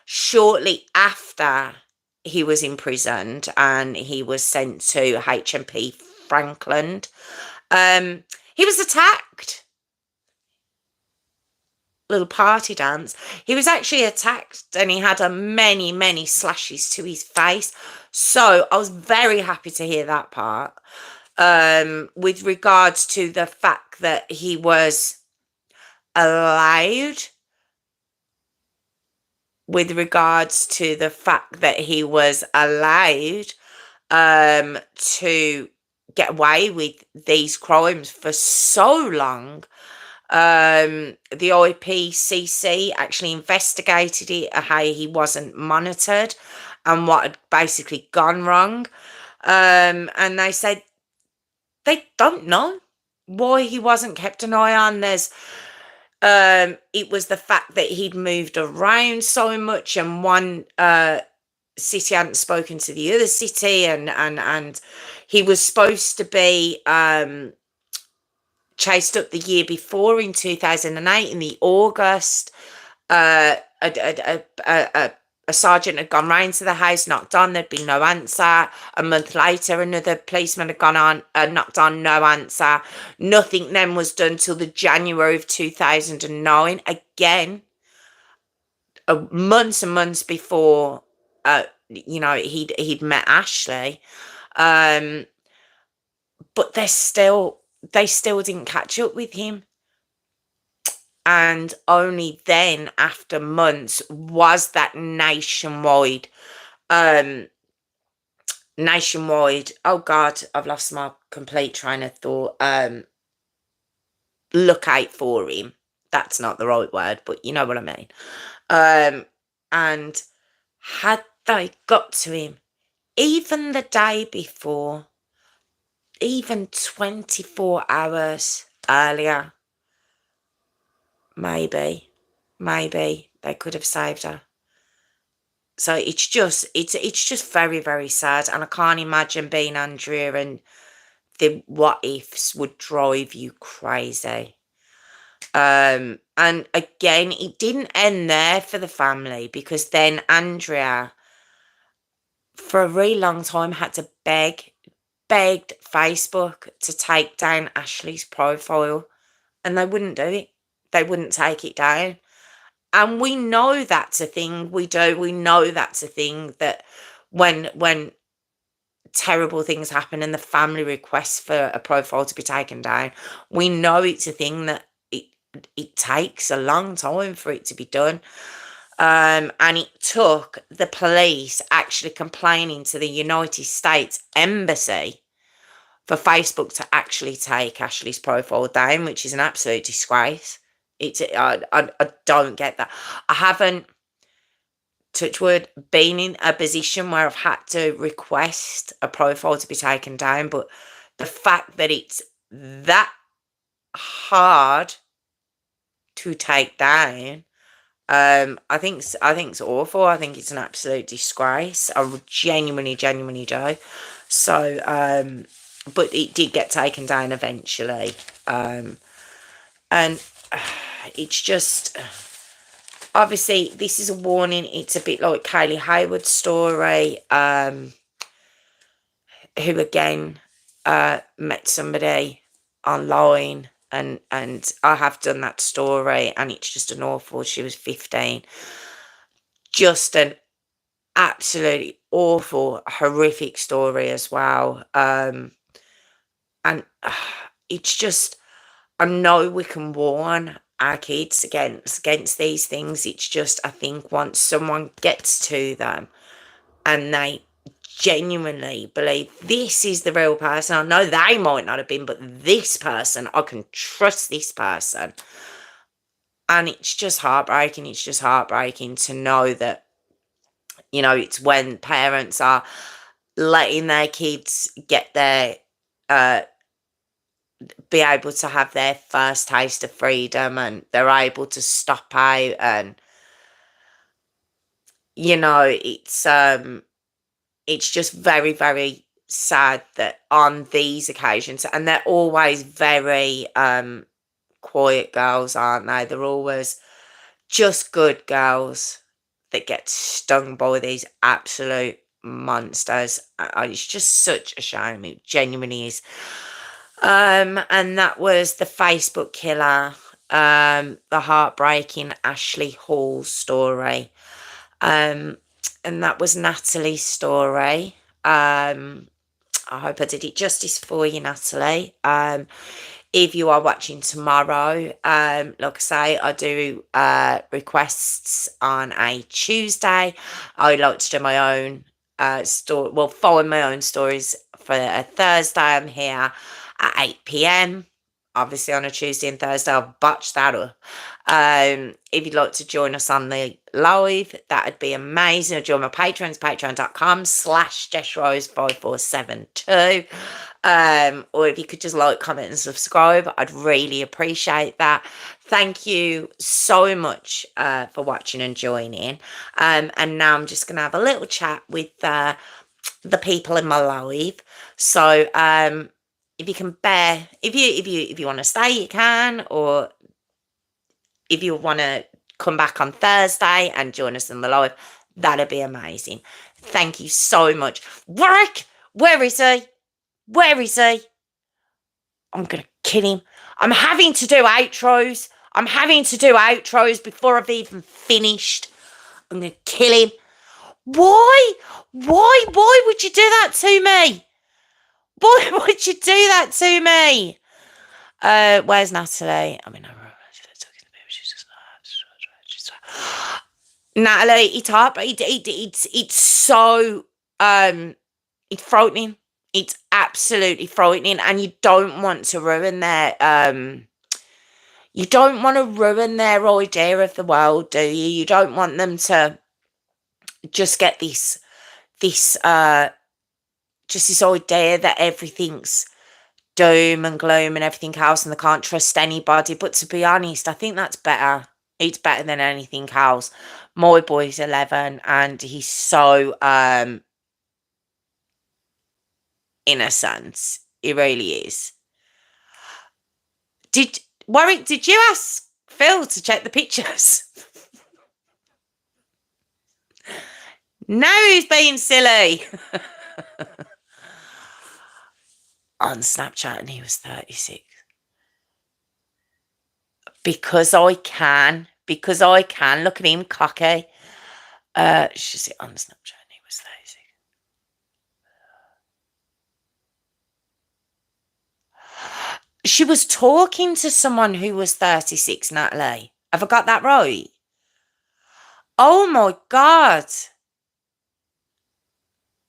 shortly after he was imprisoned and he was sent to HMP Franklin, he was attacked. Little party dance. He was actually attacked and he had many slashes to his face. So I was very happy to hear that part. With regards to the fact that he was allowed to get away with these crimes for so long. The IPCC actually investigated it, how he wasn't monitored and what had basically gone wrong. And they said they don't know why he wasn't kept an eye on. It was the fact that he'd moved around so much, and one city hadn't spoken to the other city, and he was supposed to be chased up the year before in 2008 in the August. A sergeant had gone round to the house, knocked on, there'd been no answer. A month later, another policeman had gone on, knocked on, no answer. Nothing then was done till the January of 2009. Again, months and months before, he'd met Ashleigh. But they still didn't catch up with him. And only then, after months, was that nationwide, oh God, I've lost my complete train of thought, look out for him. That's not the right word, but you know what I mean. And had they got to him, even the day before, even 24 hours earlier, maybe they could have saved her. So it's just very, very sad, and I can't imagine being Andrea, and the what ifs would drive you crazy. And again, it didn't end there for the family, because then Andrea, for a really long time, had to begged Facebook to take down Ashleigh's profile, and they wouldn't do it. They wouldn't take it down. And we know that's a thing. We know that's a thing, that when terrible things happen and the family requests for a profile to be taken down, we know it's a thing that it takes a long time for it to be done. And it took the police actually complaining to the United States Embassy for Facebook to actually take Ashleigh's profile down, which is an absolute disgrace. I don't get that. I haven't, touch wood, been in a position where I've had to request a profile to be taken down, but the fact that it's that hard to take down, I think it's awful. I think it's an absolute disgrace. I genuinely do. So, but it did get taken down eventually, and it's just, obviously this is a warning. It's a bit like Kaylee Hayward's story, who again met somebody online, and I have done that story, and it's just an awful. She was 15. Just an absolutely awful, horrific story as well. And it's just, I know we can warn our kids against these things. It's just, I think once someone gets to them and they genuinely believe this is the real person, I know they might not have been, but this person, I can trust this person. And it's just heartbreaking. It's just heartbreaking to know that, it's when parents are letting their kids get their, be able to have their first taste of freedom, and they're able to stop out, and, it's just very, very sad that on these occasions, and they're always very, quiet girls, aren't they? They're always just good girls that get stung by these absolute monsters. It's just such a shame. It genuinely is. And that was the Facebook killer, the heartbreaking Ashleigh Hall story. And that was Natalie's story. I hope I did it justice for you, Natalie. If you are watching tomorrow, like I say, I do requests on a Tuesday. I like to do my own story, follow my own stories for a Thursday. I'm here at 8 p.m. Obviously on a Tuesday and Thursday, I'll botch that up. If you'd like to join us on the live, that'd be amazing. Join my patrons, patreon.com/Jess Rose 5472. Or if you could just like, comment and subscribe, I'd really appreciate that. Thank you so much for watching and joining. And now I'm just going to have a little chat with the people in my live. So if you can bear, if you want to stay, you can, or if you want to come back on Thursday and join us in the live, that'd be amazing. Thank you so much. Warwick, where is he? Where is he? I'm going to kill him. I'm having to do outros. Before I've even finished. I'm going to kill him. Why? Why would you do that to me? Why would you do that to me? Where's Natalie? Natalie, it's so it's frightening. It's absolutely frightening, and you don't want to ruin their idea of the world, do you? You don't want them to just get this just this idea that everything's doom and gloom and everything else, and they can't trust anybody. But to be honest, I think that's better. It's better than anything else. My boy's 11, and he's so innocent. He really is. Warwick, did you ask Phil to check the pictures? Now he's being silly. On Snapchat, and he was 36. Because I can. Look at him, cocky. She's on Snapchat, and he was 36. She was talking to someone who was 36, Natalie. Have I got that right? Oh my God.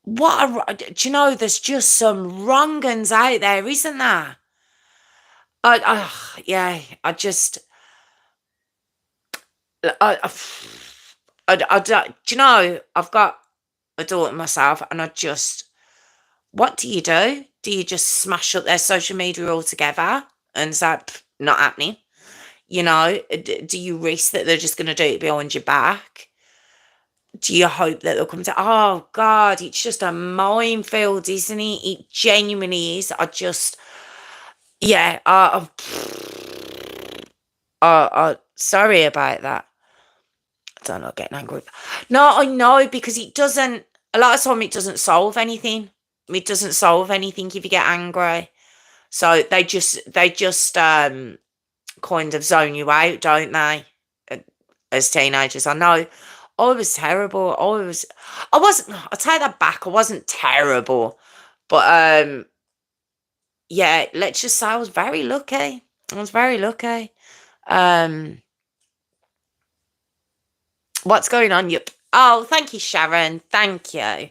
Do you know, there's just some wrong uns out there, isn't there? Yeah, I, I don't, do you know, I've got a daughter myself, and what do you do? Do you just smash up their social media altogether and say, not happening? You know, do you risk that they're just going to do it behind your back? Do you hope that they'll come to, oh God, it's just a minefield, isn't it? It genuinely is. Yeah, sorry about that. I don't know, getting angry. No, I know, because a lot of time it doesn't solve anything. It doesn't solve anything if you get angry. So they just kind of zone you out, don't they? Uh, As teenagers, I know. I was terrible. I wasn't. I take that back. I wasn't terrible, but yeah. Let's just say I was very lucky. I was very lucky. Um, what's going on? Yep. Oh, thank you, Sharon. Thank you.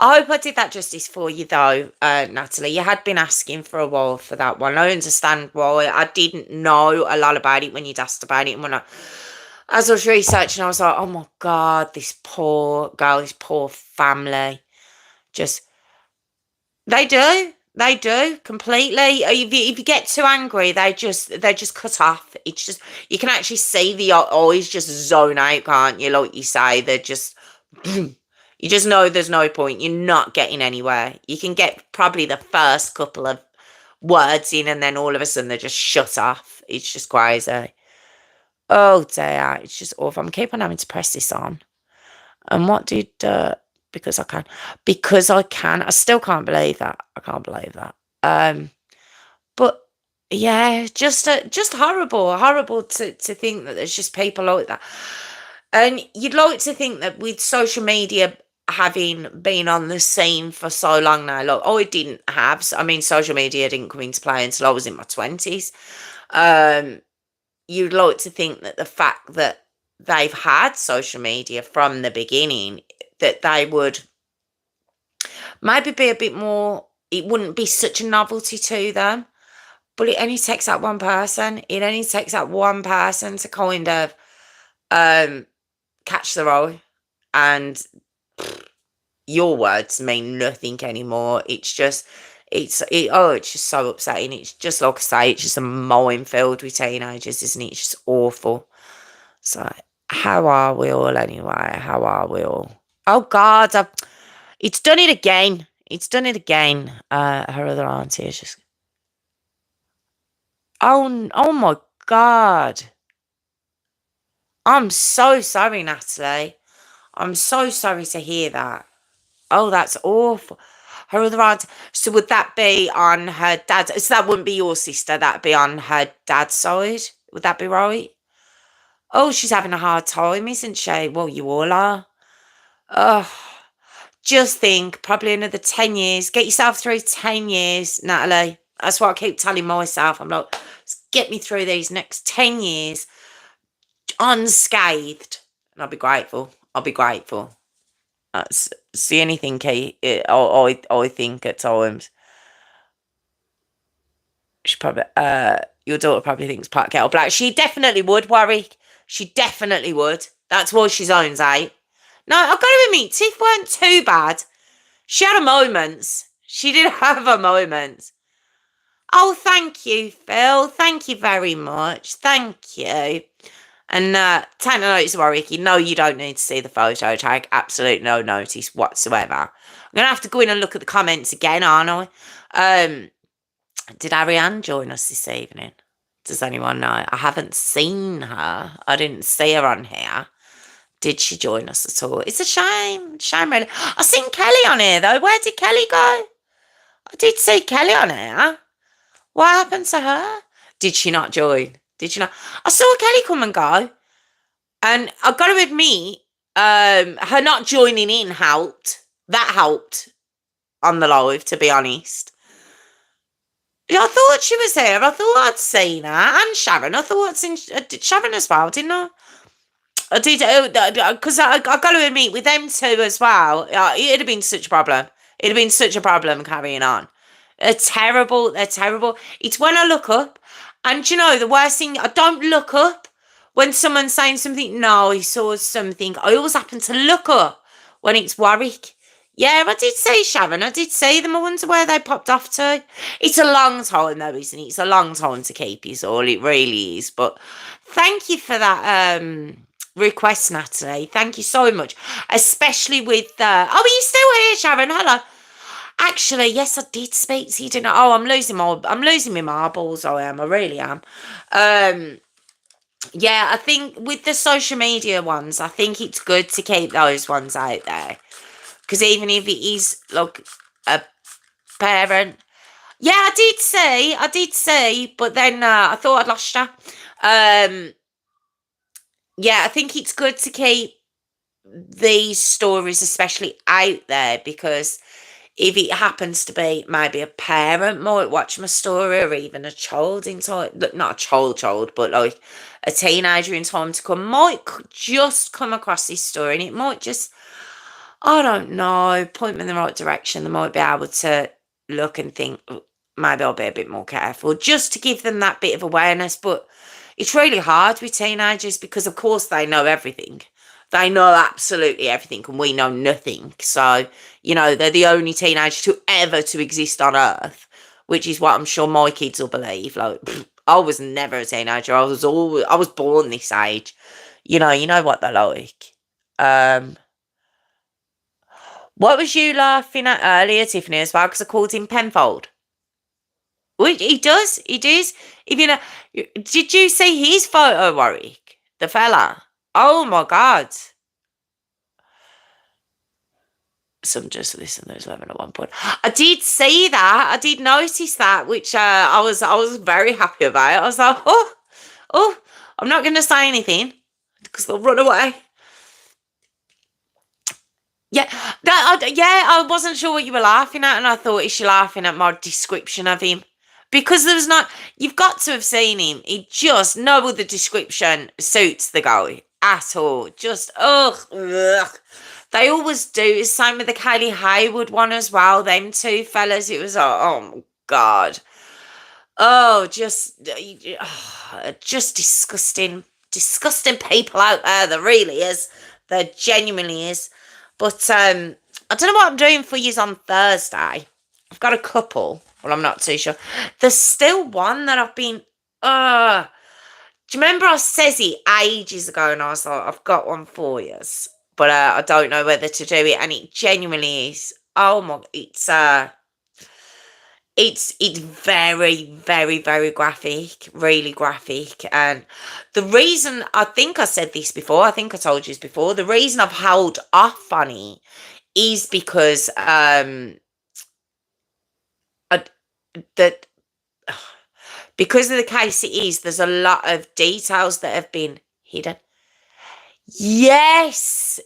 I hope I did that justice for you, though, Natalie. You had been asking for a while for that one. I understand why. I didn't know a lot about it when you'd asked about it, and as I was researching, I was like, oh my God, this poor girl, this poor family. Just, they do completely. If you get too angry, they just cut off. It's just, you can actually see the eyes just zone out, can't you? Like you say, they're just, you just know there's no point. You're not getting anywhere. You can get probably the first couple of words in, and then all of a sudden they just shut off. It's just crazy. Oh dear, it's just awful. I'm keep on having to press this on. And what did because I can. Because I can. I still can't believe that. I can't believe that. Um but yeah, just horrible. Horrible to think that there's just people like that. And you'd like to think that with social media having been on the scene for so long now, like I didn't have, I mean, social media didn't come into play until I was in my 20s. Um you'd like to think that the fact that they've had social media from the beginning, that they would maybe be a bit more, it wouldn't be such a novelty to them. But it only takes that one person. It only takes that one person to kind of um, catch the eye, and your words mean nothing anymore. It's just so upsetting. It's just like I say, it's just a minefield with teenagers, isn't it? It's just awful. So, how are we all anyway? How are we all? Oh God, it's done it again. It's done it again. Her other auntie is just. Oh my God. I'm so sorry, Natalie. I'm so sorry to hear that. Oh, that's awful. Her other aunt. So would that be on her dad's? So that wouldn't be your sister. That'd be on her dad's side. Would that be right? Oh, she's having a hard time, isn't she? Well, you all are. Oh, just think, probably another 10 years. Get yourself through 10 years, Natalie. That's what I keep telling myself. I'm like, get me through these next 10 years unscathed. And I'll be grateful. I'll be grateful. See anything, Kate? I think at times she probably, your daughter probably thinks pot kettle black. She definitely would, Warwick. She definitely would. That's why she zones out. No, I've got to admit, Tiff weren't too bad. She had her moments. She did have her moments. Oh, thank you, Phil. Thank you very much. Thank you. And take no notice, Warwick. No, you don't need to see the photo. Take absolute no notice whatsoever. I'm going to have to go in and look at the comments again, aren't I? Did Ariane join us this evening? Does anyone know? I haven't seen her. I didn't see her on here. Did she join us at all? It's a shame. Shame, really. I seen Kelly on here, though. Where did Kelly go? I did see Kelly on here. What happened to her? Did she not join? Did she not? I saw Kelly come and go. And I've got to admit, her not joining in helped. That helped on the live, to be honest. Yeah, I thought she was here. I thought I'd seen her. And Sharon. I thought I'd seen Sharon as well, didn't I? I did, because I got to admit, with them two as well, it'd have been such a problem. It'd have been such a problem carrying on. They're terrible. They're terrible. It's when I look up, and you know, the worst thing, I don't look up when someone's saying something nice or something, I always happen to look up when it's Warwick. Yeah, I did see Sharon. I did see them. I wonder where they popped off to. It's a long time though, isn't it? It's a long time to keep is all. It really is. But thank you for that request, Natalie. Thank you so much. Especially with oh, are you still here, Sharon? Hello. Actually, yes, I did speak to you, didn't I? Oh, I'm losing my marbles, I am. I really am. Um yeah, I think with the social media ones, I think it's good to keep those ones out there. Because even if it is like a parent, yeah, I did see, but then I thought I'd lost her. Um, yeah, I think it's good to keep these stories, especially out there, because if it happens to be maybe a parent might watch my story, or even a child in time, not a child, but like a teenager in time to come might just come across this story, and it might just, I don't know, point them in the right direction. They might be able to look and think, "Oh, maybe I'll be a bit more careful," just to give them that bit of awareness. But it's really hard with teenagers because, of course, they know everything. They know absolutely everything, and we know nothing. So, they're the only teenagers to ever to exist on Earth, which is what I'm sure my kids will believe. Like, I was never a teenager. I was born this age. You know what they're like. Um, what was you laughing at earlier, Tiffany, as well? Because I called him Penfold. Well, he does. He does. If you know, did you see his photo, Warwick? The fella. Oh my God. Some just listeners having at one point. I did see that. I did notice that, which I was very happy about. I was like, oh, I'm not going to say anything because they'll run away. Yeah, I wasn't sure what you were laughing at, and I thought, is she laughing at my description of him? Because there was not, you've got to have seen him. He just, no other description suits the guy at all. Just, ugh. They always do. Same with the Kaylee Haywood one as well. Them two fellas, it was, oh my God. Oh, just disgusting people out there. There really is. There genuinely is. But I don't know what I'm doing for you on Thursday. I've got a couple. Well, I'm not too sure. There's still one that I've been. Do you remember I says it ages ago, and I was like, I've got one for you, but I don't know whether to do it, and it genuinely is. Oh my! It's very, very, very graphic, really graphic. And the reason, I think I said this before, I think I told you this before, the reason I've held off on it is because that because of the case it is, there's a lot of details that have been hidden. Yes.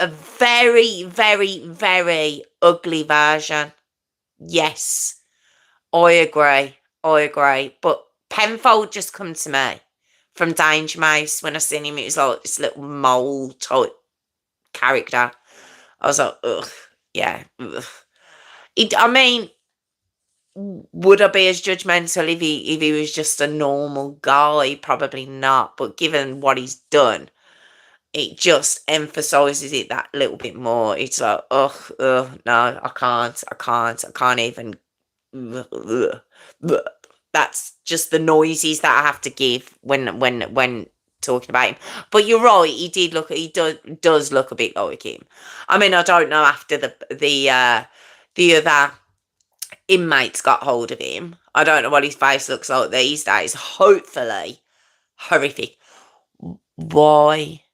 A very, very, very ugly version. Yes. I agree. But Penfold just come to me from Danger Mouse. When I seen him, it was like this little mole type character. I was like, ugh, yeah, ugh. I mean, would I be as judgmental if he was just a normal guy? Probably not. But given what he's done, it just emphasizes it that little bit more. It's like, no, I can't even. That's just the noises that I have to give when talking about him. But you're right, he does look a bit like him. I mean, I don't know after the other inmates got hold of him. I don't know what his face looks like these days. Hopefully, horrific. Why?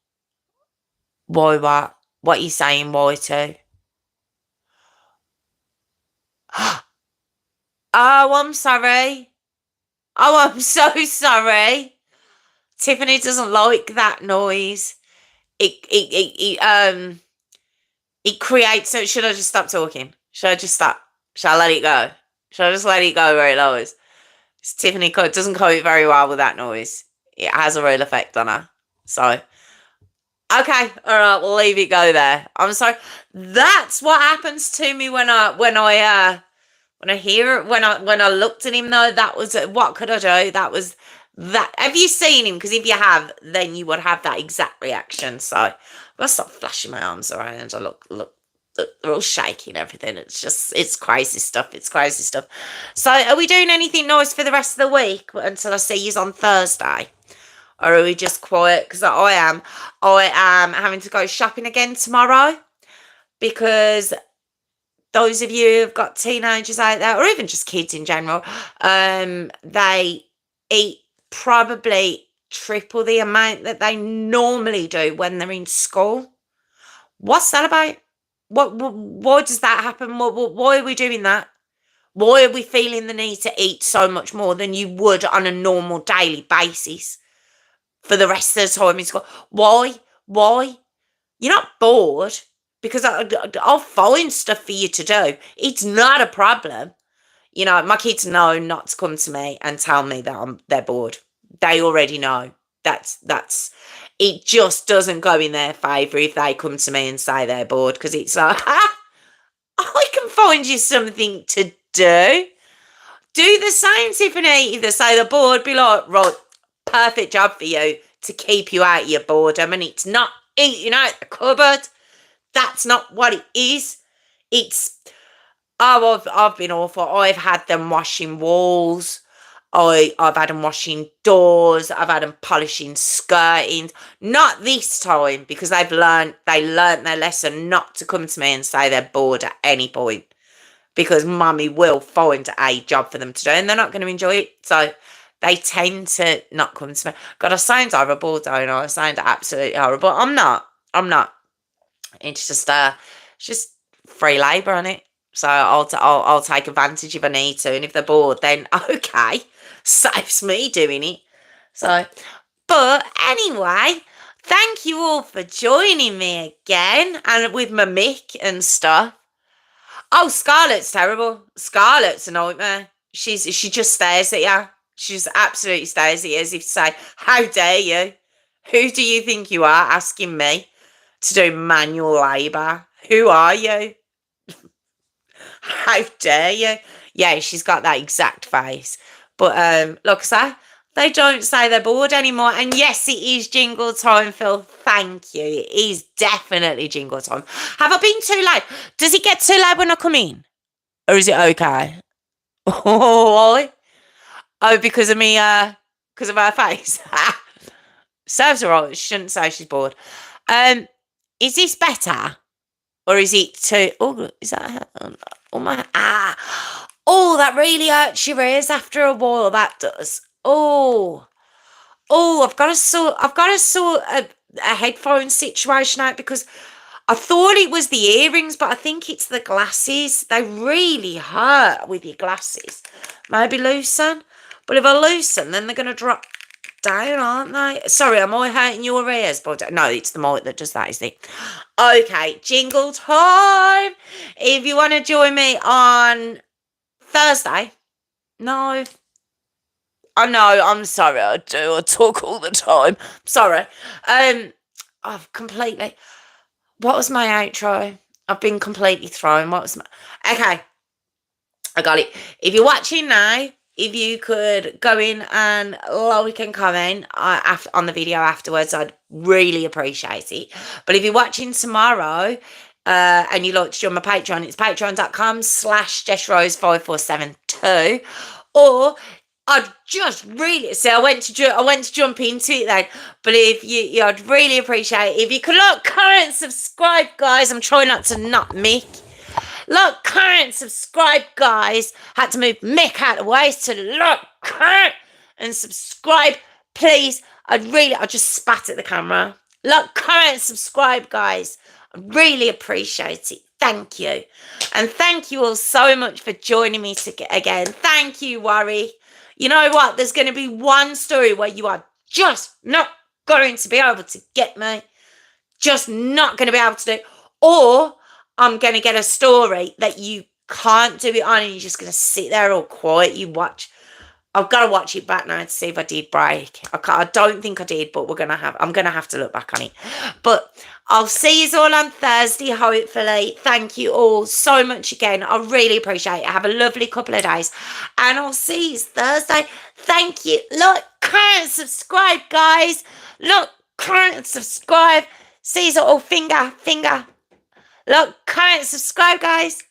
Why what? What are you saying? Why to? Oh, I'm sorry. Oh, I'm so sorry. Tiffany doesn't like that noise. It creates. So should I just stop talking? Should I just stop? Should I let it go? Should I just let it go where it goes? Tiffany doesn't cope very well with that noise. It has a real effect on her. So, okay, all right, we'll leave it go there. I'm sorry. That's what happens to me when I When I looked at him though, that was what could I do? That was that. Have you seen him? Because if you have, then you would have that exact reaction. So I'll stop flashing my arms around. I look, they're all shaky and everything. It's crazy stuff. It's crazy stuff. So are we doing anything nice for the rest of the week until I see you on Thursday? Or are we just quiet? Because I am having to go shopping again tomorrow because those of you who've got teenagers out there, or even just kids in general, they eat probably triple the amount that they normally do when they're in school. What's that about? Why does that happen? Why are we doing that? Why are we feeling the need to eat so much more than you would on a normal daily basis for the rest of the time in school? Why? You're not bored because I'll find stuff for you to do. It's not a problem. You know, my kids know not to come to me and tell me that they're bored. They already know. That's it. Just doesn't go in their favour if they come to me and say they're bored, because it's like, I can find you something to do. Do the same, Tiffany. If they say they're bored, be like, right, perfect job for you to keep you out of your boredom, and it's not eating out the cupboard. That's not what it is. It's, I've been awful. I've had them washing walls. I've had them washing doors. I've had them polishing skirtings. Not this time, because they learned their lesson not to come to me and say they're bored at any point, because mummy will find a job for them to do and they're not going to enjoy it. So they tend to not come to me. God, I sound horrible, don't I? I sound absolutely horrible. I'm not. It's just free labour on it. So I'll take advantage if I need to, and if they're bored, then okay, saves me doing it. So, but anyway, thank you all for joining me again, and with my mic and stuff. Oh, Scarlett's terrible. Scarlett's a nightmare. She just stares at you. She just absolutely stares at you as if to say, "How dare you? Who do you think you are asking me to do manual labour? Who are you? How dare you?" Yeah, she's got that exact face. But like I say, they don't say they're bored anymore. And yes, it is jingle time, Phil. Thank you. It is definitely jingle time. Have I been too loud? Does it get too loud when I come in? Or is it okay? Oh, because of me, because of her face. Serves her right. She shouldn't say she's bored. Is this better? Or is it too... Oh, is that... Oh, my... Oh, that really hurts your ears after a while, that does. Oh, I've got to sort a headphone situation out, because I thought it was the earrings, but I think it's the glasses. They really hurt with your glasses. Maybe loosen. But if I loosen, then they're going to drop down, aren't they? Sorry, am I hurting your ears? But no, it's the mic that does that, isn't it? Okay, jingle time. If you want to join me on Thursday. No. I know, I'm sorry, I do. I talk all the time. Sorry. I've completely... What was my outro? I've been completely thrown. Okay, I got it. If you're watching now, if you could go in and like and comment on the video afterwards, I'd really appreciate it. But if you're watching tomorrow and you'd like to join my Patreon, it's patreon.com/JessRose5472. Or I'd just really... See, I went to jump into it then. But if I'd really appreciate it if you could like, comment, subscribe, guys. I'm trying not to mic. Like, comment, subscribe, guys. Had to move Mick out of the way to like, comment, and subscribe, please. I just spat at the camera. Like, comment, subscribe, guys. I really appreciate it. Thank you. And thank you all so much for joining me again. Thank you, Worry. You know what? There's going to be one story where you are just not going to be able to get me. Just not going to be able to do it. Or I'm going to get a story that you can't do it on and you're just going to sit there all quiet. You watch. I've got to watch it back now to see if I did break. I don't think I did, but I'm gonna have to look back on it. But I'll see you all on Thursday, hopefully. Thank you all so much again. I really appreciate it. Have a lovely couple of days. And I'll see you Thursday. Thank you. Look, comment, subscribe, guys. Look, comment, subscribe. See you all. Finger. Look, comment, subscribe, guys.